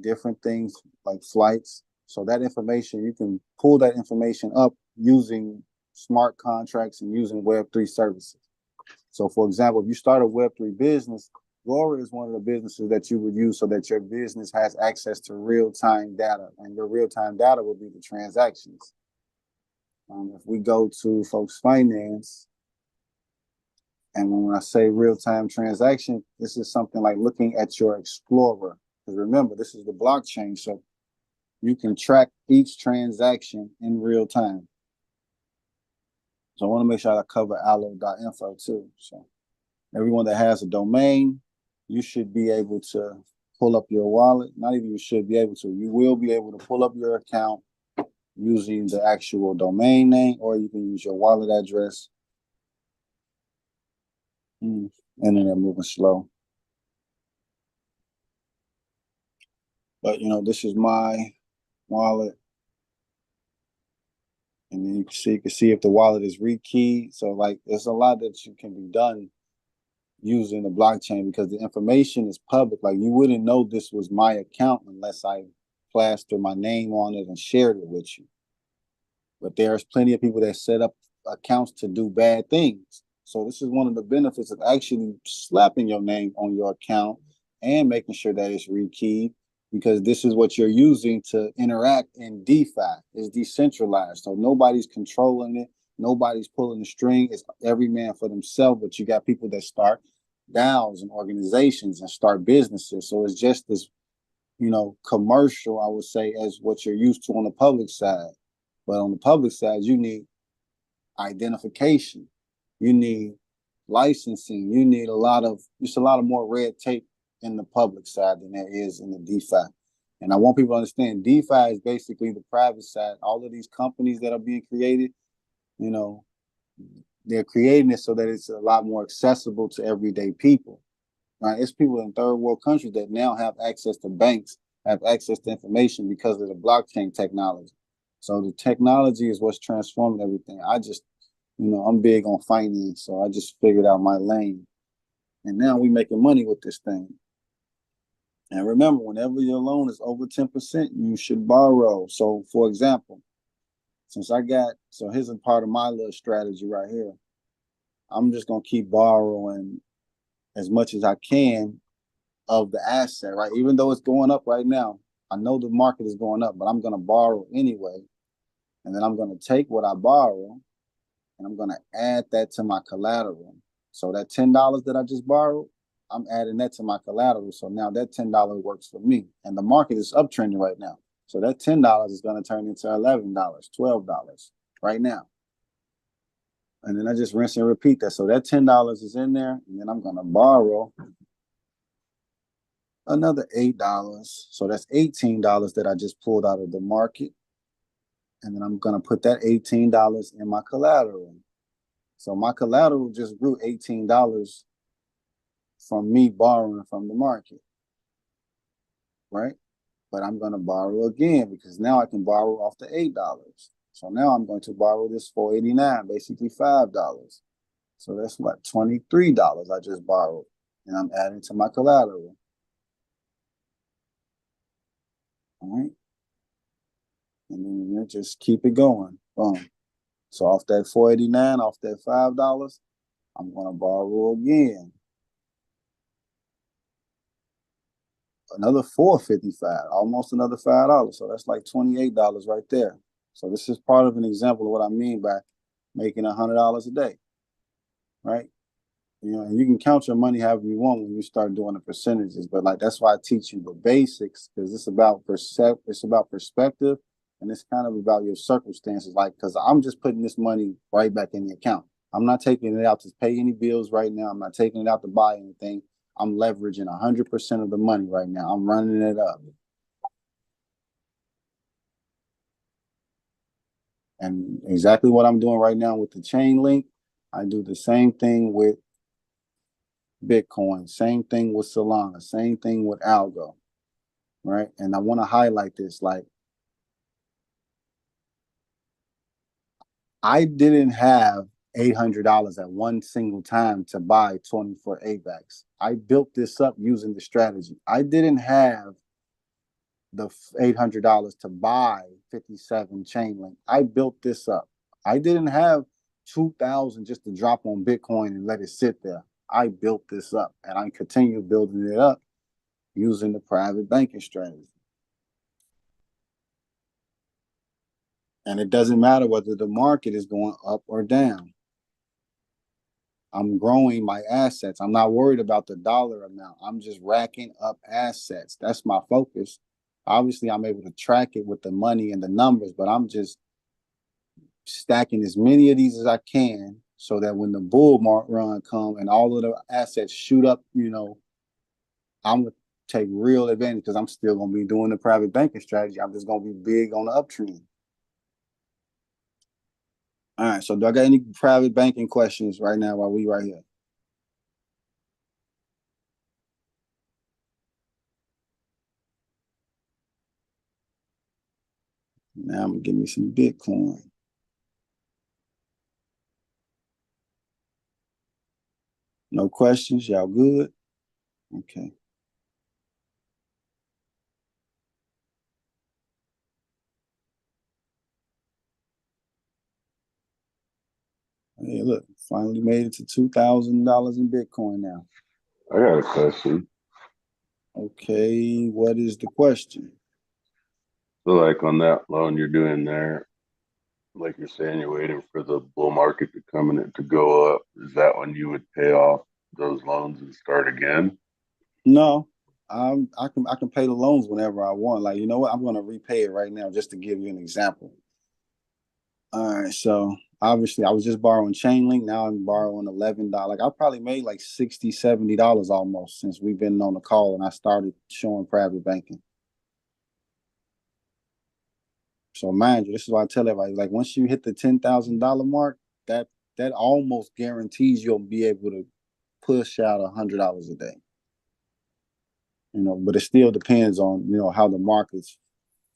different things like flights. So that information, you can pull that information up using smart contracts and using Web3 services. So for example, if you start a Web3 business, Gora is one of the businesses that you would use so that your business has access to real-time data, and your real-time data will be the transactions. If we go to folks finance, and when I say real-time transaction, this is something like looking at your Explorer. Because remember, this is the blockchain, so you can track each transaction in real time. So I want to make sure I cover allo.info too. So everyone that has a domain, you should be able to pull up your wallet. Not even you should be able to. You will be able to pull up your account using the actual domain name, or you can use your wallet address. And then they're moving slow. But this is my wallet. And then you can see if the wallet is rekeyed. So like there's a lot that can be done using the blockchain, because the information is public. Like you wouldn't know this was my account unless I plastered my name on it and shared it with you. But there's plenty of people that set up accounts to do bad things. So this is one of the benefits of actually slapping your name on your account and making sure that it's rekeyed, because this is what you're using to interact in DeFi. It's decentralized, so nobody's controlling it. Nobody's pulling the string. It's every man for themselves. But you got people that start DAOs and organizations and start businesses. So it's just as, commercial, I would say, as what you're used to on the public side. But on the public side, you need identification, you need licensing, you need a lot of more red tape in the public side than there is in the DeFi. And I want people to understand DeFi is basically the private side. All of these companies that are being created, they're creating it so that it's a lot more accessible to everyday people. Right? It's people in third world countries that now have access to banks, have access to information because of the blockchain technology. So the technology is what's transforming everything. I just, I'm big on finance, so I just figured out my lane. And now we making money with this thing. And remember, whenever your loan is over 10%, you should borrow. So for example, so here's a part of my little strategy right here. I'm just gonna keep borrowing as much as I can of the asset, right? Even though it's going up right now, I know the market is going up, but I'm going to borrow anyway. And then I'm going to take what I borrow and I'm going to add that to my collateral. So that $10 that I just borrowed, I'm adding that to my collateral. So now that $10 works for me. And the market is uptrending right now. So that $10 is going to turn into $11, $12 right now. And then I just rinse and repeat that. So that $10 is in there, and then I'm going to borrow another $8. So that's $18 that I just pulled out of the market. And then I'm going to put that $18 in my collateral. So my collateral just grew $18 from me borrowing from the market, right? But I'm going to borrow again because now I can borrow off the $8. So now I'm going to borrow this $4.89, basically $5. So that's what, $23 I just borrowed, and I'm adding to my collateral. All right. And then you just keep it going. Boom. So off that $4.89, off that $5, I'm going to borrow again. Another $4.55, almost another $5. So that's like $28 right there. So this is part of an example of what I mean by making $100 a day, right? And you can count your money however you want when you start doing the percentages, but like that's why I teach you the basics, because it's about perspective, and it's kind of about your circumstances. Like, because I'm just putting this money right back in the account. I'm not taking it out to pay any bills right now. I'm not taking it out to buy anything. I'm leveraging 100% of the money right now. I'm running it up. And exactly what I'm doing right now with the Chainlink, I do the same thing with Bitcoin, same thing with Solana, same thing with Algo, right? And I want to highlight this, like, I didn't have $800 at one single time to buy 24 AVAX. I built this up using the strategy. I didn't have the $800 to buy 57 Chainlink. I built this up. I didn't have 2,000 just to drop on Bitcoin and let it sit there. I built this up, and I continue building it up using the private banking strategy. And it doesn't matter whether the market is going up or down. I'm growing my assets. I'm not worried about the dollar amount. I'm just racking up assets. That's my focus. Obviously, I'm able to track it with the money and the numbers, but I'm just stacking as many of these as I can so that when the bull market run come and all of the assets shoot up, I'm going to take real advantage because I'm still going to be doing the private banking strategy. I'm just going to be big on the uptrend. All right, so do I got any private banking questions right now while we right here? Now I'm gonna give me some Bitcoin. No questions? Y'all good? Okay. Hey, look, finally made it to $2,000 in Bitcoin now. I got a question. Okay, what is the question? So, like on that loan you're doing there, like you're saying, you're waiting for the bull market to come in and to go up. Is that when you would pay off those loans and start again? No, I can pay the loans whenever I want. Like, you know what? I'm going to repay it right now just to give you an example. All right, so obviously I was just borrowing Chainlink. Now I'm borrowing $11. Like I probably made like $60, $70 almost since we've been on the call and I started showing private banking. So mind you, this is why I tell everybody, like once you hit the $10,000 mark, that almost guarantees you'll be able to push out $100 a day. You know, but it still depends on, you know, how the market's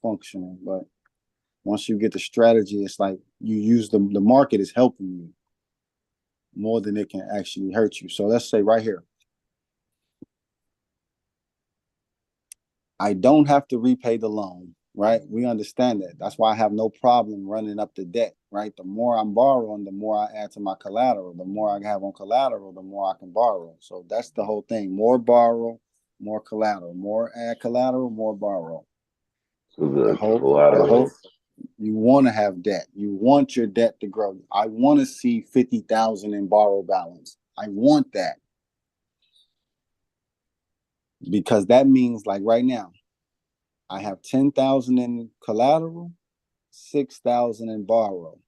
functioning. But once you get the strategy, it's like you use the market is helping you more than it can actually hurt you. So let's say right here, I don't have to repay the loan, right? We understand that. That's why I have no problem running up the debt, right? The more I'm borrowing, the more I add to my collateral. The more I have on collateral, the more I can borrow. So that's the whole thing. More borrow, more collateral. More add collateral, more borrow. So The the whole collateral. you want to have debt. You want your debt to grow. I want to see 50,000 in borrow balance. I want that. Because that means like right now, I have 10,000 in collateral, 6,000 in borrow.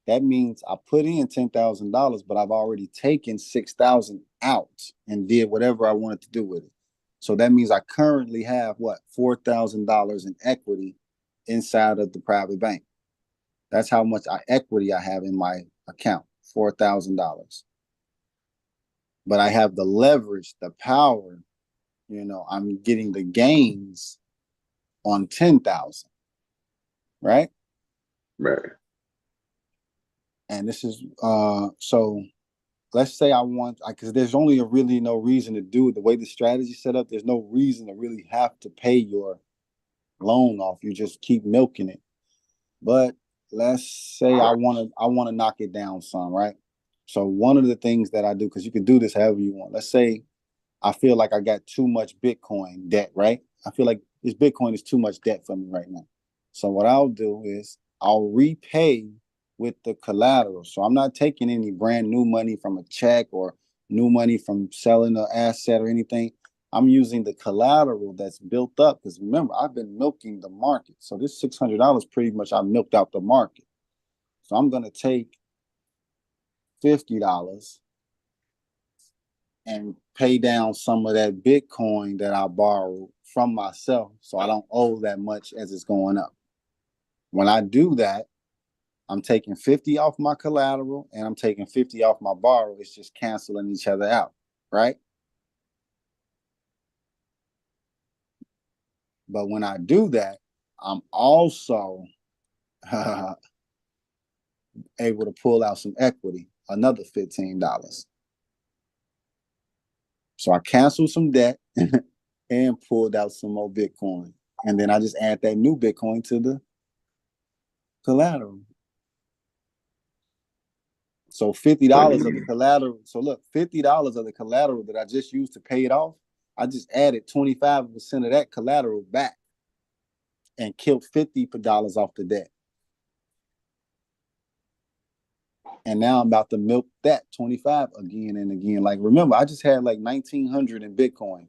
That means I put in $10,000, but I've already taken 6,000 out and did whatever I wanted to do with it. So that means I currently have what, $4,000 in equity inside of the private bank. That's how much equity I have in my account, $4,000. But I have the leverage, the power, you know, I'm getting the gains on 10,000, right? Right. And this is, so let's say I want, because there's only really no reason to do it. The way the strategy set up, there's no reason to really have to pay your loan off. You just keep milking it. But let's say I want to knock it down some, right? So one of the things that I do, because you can do this however you want. Let's say I feel like I got too much Bitcoin debt, right? I feel like this Bitcoin is too much debt for me right now. So what I'll do is I'll repay with the collateral. So I'm not taking any brand new money from a check or new money from selling an asset or anything. I'm using the collateral that's built up because remember, I've been milking the market. So this $600 pretty much I milked out the market. So I'm going to take $50 and pay down some of that Bitcoin that I borrowed from myself so I don't owe that much as it's going up. When I do that, I'm taking 50 off my collateral and I'm taking 50 off my borrow. It's just canceling each other out, right? But when I do that, I'm also able to pull out some equity, another $15. So I canceled some debt and pulled out some more Bitcoin. And then I just add that new Bitcoin to the collateral. So $50 of the collateral. So look, $50 of the collateral that I just used to pay it off, I just added 25% of that collateral back and killed $50 off the debt. And now I'm about to milk that 25 again and again. Like, remember, I just had like 1,900 in Bitcoin.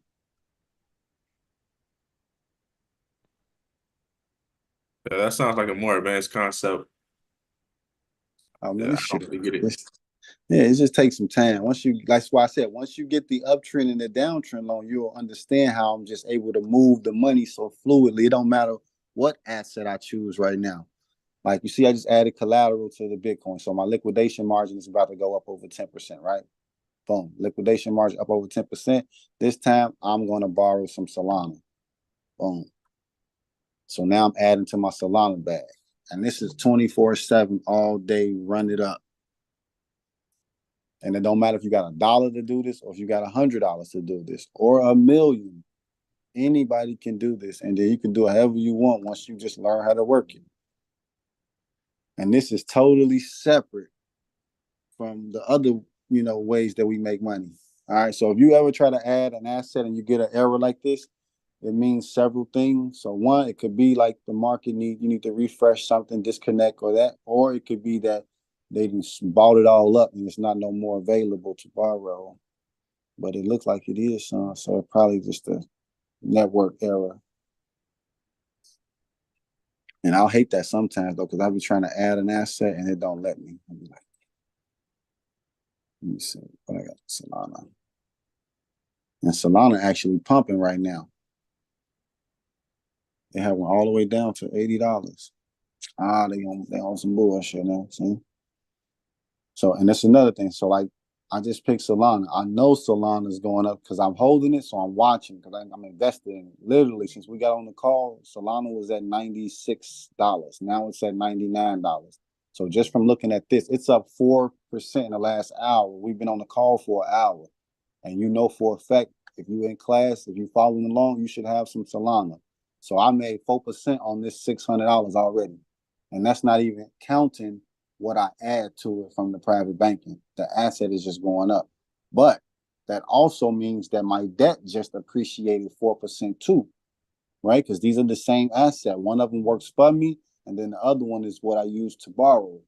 Yeah, that sounds like a more advanced concept. I mean, Yeah, this I shit, don't really get it. yeah, it just takes some time. Once you, that's why I said, once you get the uptrend and the downtrend on, you'll understand how I'm just able to move the money so fluidly. It don't matter what asset I choose right now. Like you see, I just added collateral to the Bitcoin. So my liquidation margin is about to go up over 10%, right? Boom. Liquidation margin up over 10%. This time I'm going to borrow some Solana. Boom. So now I'm adding to my Solana bag. And this is 24/7 all day, run it up. And it don't matter if you got $1 to do this or if you got $100 to do this or $1 million. Anybody can do this. And then you can do it however you want once you just learn how to work it. And this is totally separate from the other, ways that we make money. All right. So if you ever try to add an asset and you get an error like this, it means several things. So one, it could be like the market you need to refresh something, disconnect or that, or it could be that they just bought it all up and it's not no more available to borrow. But it looks like it is, so it's probably just a network error. And I'll hate that sometimes though, because I'll be trying to add an asset and it don't let me. I'll be like, let me see what I got. Solana. And Solana actually pumping right now. They have one all the way down to $80. They on some bullshit now. See? So, and that's another thing. So, like, I just picked Solana. I know Solana is going up because I'm holding it, so I'm watching because I'm invested in it. Literally, since we got on the call, Solana was at $96. Now it's at $99. So just from looking at this, it's up 4% in the last hour. We've been on the call for an hour, and you know for a fact, if you're in class, if you're following along, you should have some Solana. So I made 4% on this $600 already, and that's not even counting what I add to it from the private banking. The asset is just going up. But that also means that my debt just appreciated 4% too, right? Because these are the same asset. One of them works for me, and then the other one is what I use to borrow.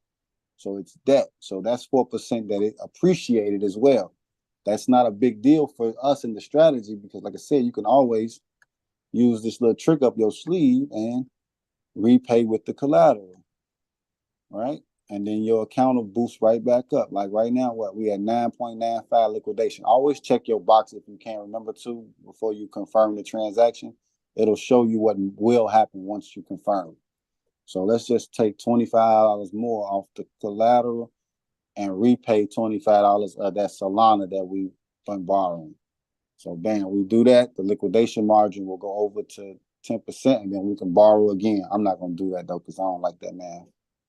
So it's debt. So that's 4% that it appreciated as well. That's not a big deal for us in the strategy because, like I said, you can always use this little trick up your sleeve and repay with the collateral, right? And then your account will boost right back up. Like right now, we at 9.95 liquidation. Always check your box if you can't remember to before you confirm the transaction. It'll show you what will happen once you confirm. So let's just take $25 more off the collateral and repay $25 of that Solana that we've been borrowing. So bam, we do that. The liquidation margin will go over to 10%, and then we can borrow again. I'm not going to do that though because I don't like that, man.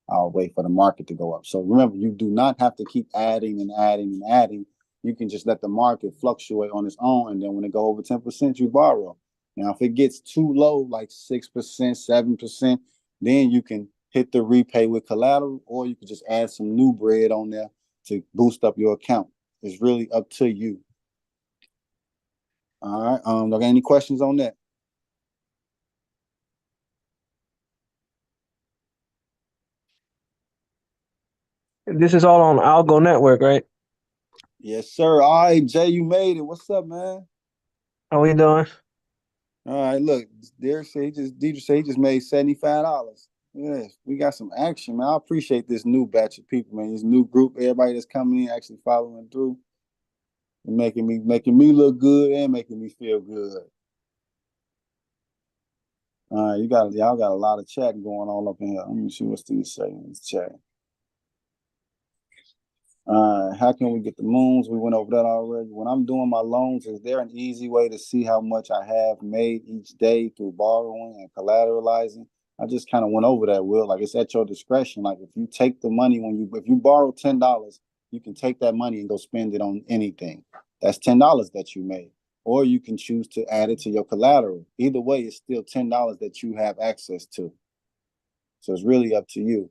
I'll wait for the market to go up. So remember, you do not have to keep adding and adding and adding. You can just let the market fluctuate on its own, and then when it go over 10%, you borrow. Now, if it gets too low, like 6%, 7%, then you can hit the repay with collateral, or you can just add some new bread on there to boost up your account. It's really up to you. All right. Do I got any questions on that? This is all on Algo Network, right? Yes, sir. All right, Jay, you made it. What's up, man? How we doing? All right, look, Derek said he just made $75. Yes, we got some action, man. I appreciate this new batch of people, man. This new group, everybody that's coming in, actually following through, and making me look good and making me feel good. All right, y'all got a lot of chat going on up in here. Let me see what's these say in this chat. How can we get the moons? We went over that already. When I'm doing my loans, is there an easy way to see how much I have made each day through borrowing and collateralizing? I just kind of went over that, Will. Like, it's at your discretion. Like, if you take the money if you borrow $10, you can take that money and go spend it on anything. That's $10 that you made. Or you can choose to add it to your collateral. Either way, it's still $10 that you have access to. So it's really up to you.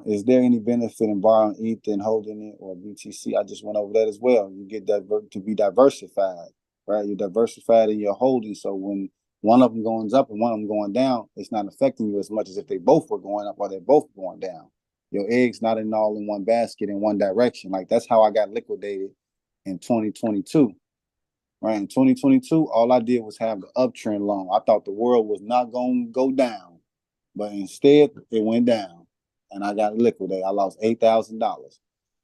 Is there any benefit in borrowing ETH and holding it or BTC? I just went over that as well. You get that to be diversified, right? You're diversified in your holdings. So when one of them goes up and one of them going down, it's not affecting you as much as if they both were going up or they're both going down. Your eggs not all in one basket in one direction. Like, that's how I got liquidated in 2022. Right? In 2022, all I did was have the uptrend long. I thought the world was not going to go down, but instead it went down. And I got liquidated. I lost $8,000.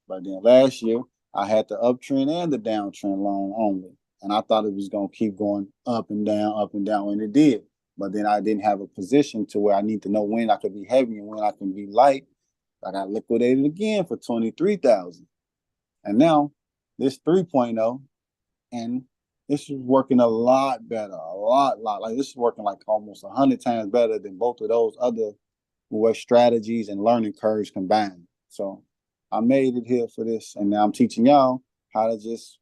But then last year, I had the uptrend and the downtrend long only. And I thought it was going to keep going up and down, and it did. But then I didn't have a position to where I need to know when I could be heavy and when I can be light. I got liquidated again for $23,000. And now this 3.0, and this is working a lot better, a lot. Like, this is working like almost 100 times better than both of those other strategies and learning curves combined. So I made it here for this, and now I'm teaching y'all how to just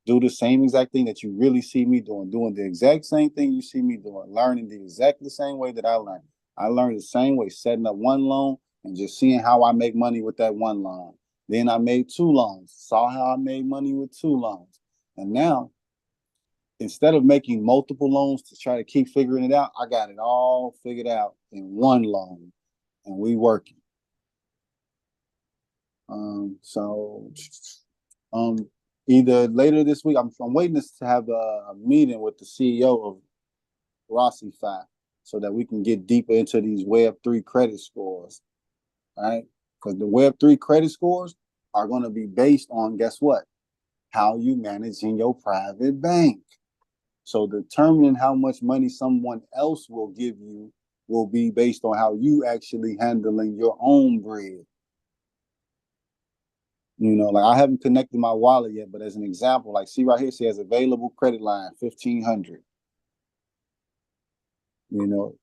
do the same exact thing that you really see me doing the exact same thing you see me doing, learning the exactly same way that I learned. I learned the same way, setting up one loan and just seeing how I make money with that one loan. Then I made 2 loans. Saw how I made money with 2 loans. And now, instead of making multiple loans to try to keep figuring it out, I got it all figured out in 1 loan, and we working. So either later this week, I'm waiting to have a meeting with the CEO of Rossify so that we can get deeper into these Web3 credit scores, right? Because the Web3 credit scores are going to be based on, guess what? How you manage in your private bank. So determining how much money someone else will give you will be based on how you actually handling your own bread. You know, like I haven't connected my wallet yet, but as an example, like see right here, it says available credit line 1,500. You know,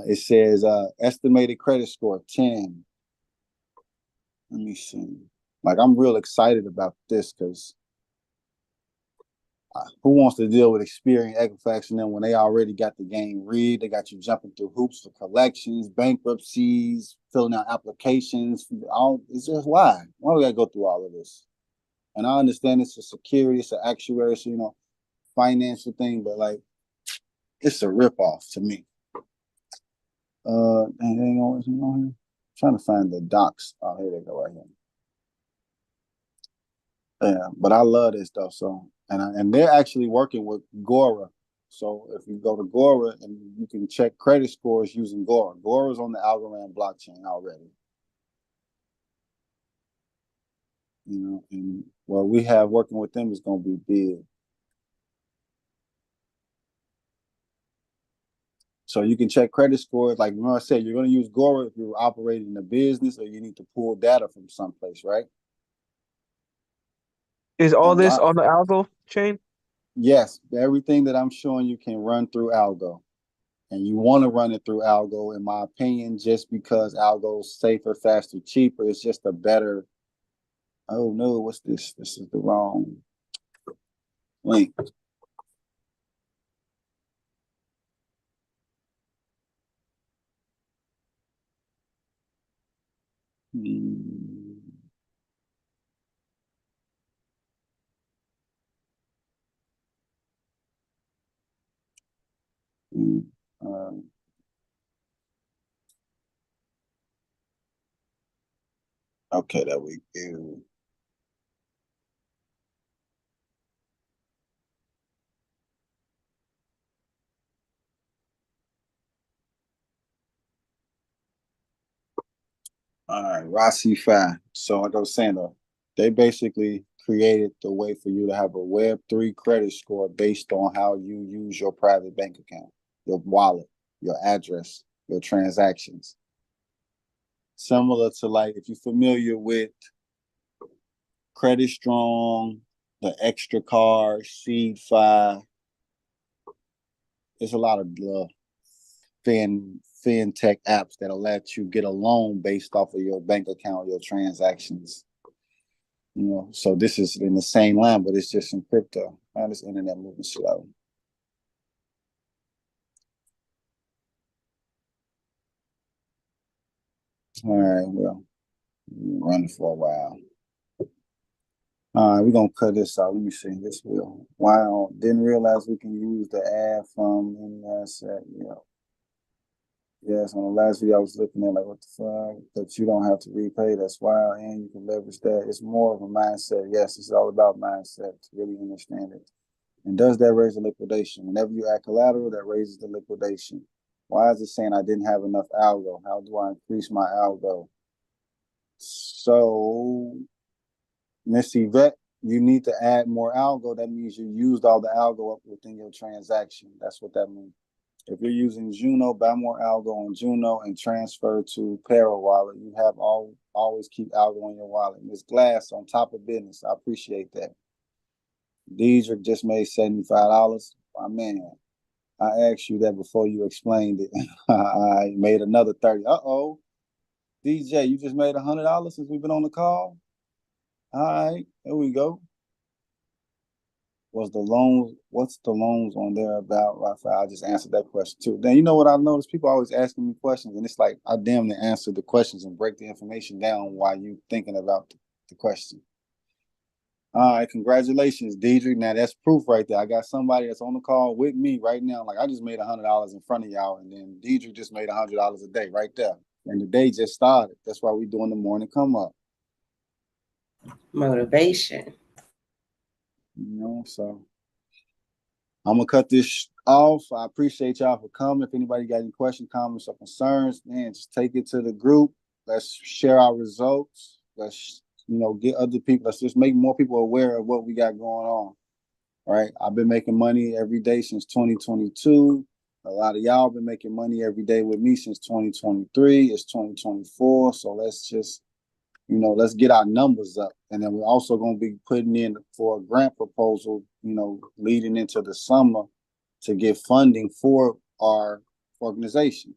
it says estimated credit score 10. Let me see. Like I'm real excited about this because who wants to deal with Experian, Equifax, and then when they already got the game rigged, they got you jumping through hoops for collections, bankruptcies, filling out applications. It's just why? Why do we gotta go through all of this? And I understand it's a security, it's an actuary, so, you know, financial thing, but like, it's a ripoff to me. Anything on here? Trying to find the docs. Oh, here they go right here. Yeah, but I love this stuff. So, and they're actually working with Gora. So if you go to Gora and you can check credit scores using Gora. Gora's on the Algorand blockchain already. You know, and what we have working with them is going to be big. So you can check credit scores. Like I said, you're going to use Gora if you're operating a business or you need to pull data from someplace, right? Is all this on the Algo chain? Yes, everything that I'm showing you can run through Algo. And you want to run it through Algo, in my opinion, just because Algo's safer, faster, cheaper. It's just a better. Oh no, what's this? This is the wrong link. Okay, there we go. All right, Rossify. So like I was saying, though, they basically created the way for you to have a Web3 credit score based on how you use your private bank account, your wallet, your address, your transactions. Similar to like if you're familiar with Credit Strong, the Extra Card, Seed5. There's a lot of fintech apps that'll let you get a loan based off of your bank account, your transactions. You know, so this is in the same line, but it's just in crypto. This internet moving slow. All right, well, running for a while. All right, we're gonna cut this out. Let me see this wheel. Wow, didn't realize we can use the ad from in asset. Yeah. Yes, on the last video I was looking at like what the fuck, that you don't have to repay. That's wild, and you can leverage that. It's more of a mindset. Yes, it's all about mindset to really understand it. And does that raise the liquidation? Whenever you add collateral, that raises the liquidation. Why is it saying I didn't have enough algo? How do I increase my algo? So, Miss Yvette, you need to add more algo. That means you used all the algo up within your transaction. That's what that means. If you're using Juno, buy more algo on Juno and transfer to Para Wallet. You have always keep algo in your wallet. Miss Glass, on top of business. I appreciate that. Deidre just made $75. My man, I asked you that before you explained it. I made another 30. Uh-oh. DJ, you just made $100 since we've been on the call? All right, there we go. Was the loans, what's the loans on there about, Raphael? I just answered that question too. Then you know what I noticed? People always asking me questions, and it's like I damn near answer the questions and break the information down while you thinking about the question. All right, congratulations, Deidre. Now that's proof right there. I got somebody that's on the call with me right now. Like I just made $100 in front of y'all, and then Deidre just made $100 a day right there. And the day just started. That's why we doing the morning come up. Motivation. You know, so I'm gonna cut this off. I appreciate y'all for coming. If anybody got any questions, comments, or concerns, man, just take it to the group. Let's share our results. Let's, get other people. Let's just make more people aware of what we got going on. Right? I've been making money every day since 2022. A lot of y'all been making money every day with me since 2023. It's 2024. So let's just, let's get our numbers up. And then we're also going to be putting in for a grant proposal, leading into the summer to get funding for our organization.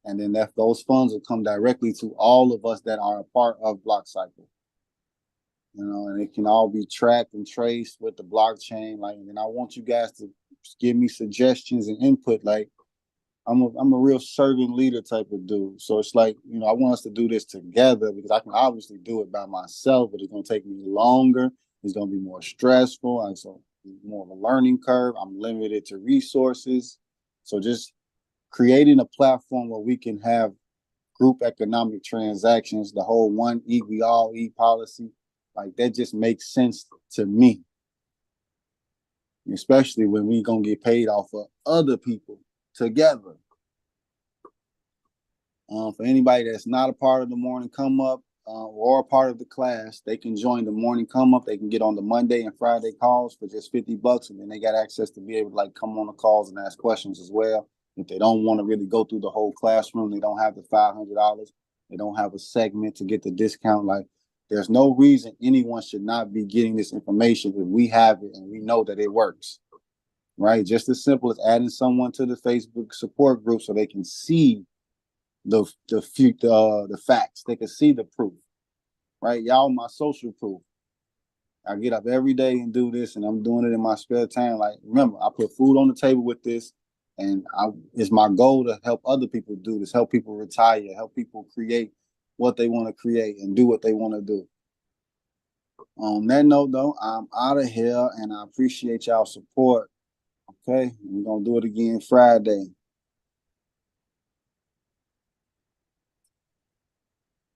And then those funds will come directly to all of us that are a part of BlockCycle. And it can all be tracked and traced with the blockchain. And I want you guys to give me suggestions and input. Like, I'm a real servant leader type of dude. So it's like, I want us to do this together because I can obviously do it by myself, but it's going to take me longer. It's going to be more stressful. And so more of a learning curve. I'm limited to resources. So just creating a platform where we can have group economic transactions, the whole one eat, we all eat policy. Like that just makes sense to me, especially when we gonna get paid off of other people together. For anybody that's not a part of the morning come up or a part of the class, they can join the morning come up. They can get on the Monday and Friday calls for just $50, and then they got access to be able to come on the calls and ask questions as well. If they don't want to really go through the whole classroom, they don't have the $500. They don't have a segment to get the discount. There's no reason anyone should not be getting this information if we have it and we know that it works, right? Just as simple as adding someone to the Facebook support group so they can see the facts. They can see the proof, right? Y'all my social proof. I get up every day and do this, and I'm doing it in my spare time. Remember, I put food on the table with this, and it's my goal to help other people do this, help people retire, help people create what they want to create and do what they want to do. On that note, though, I'm out of here, and I appreciate y'all support. Okay, we're gonna do it again Friday.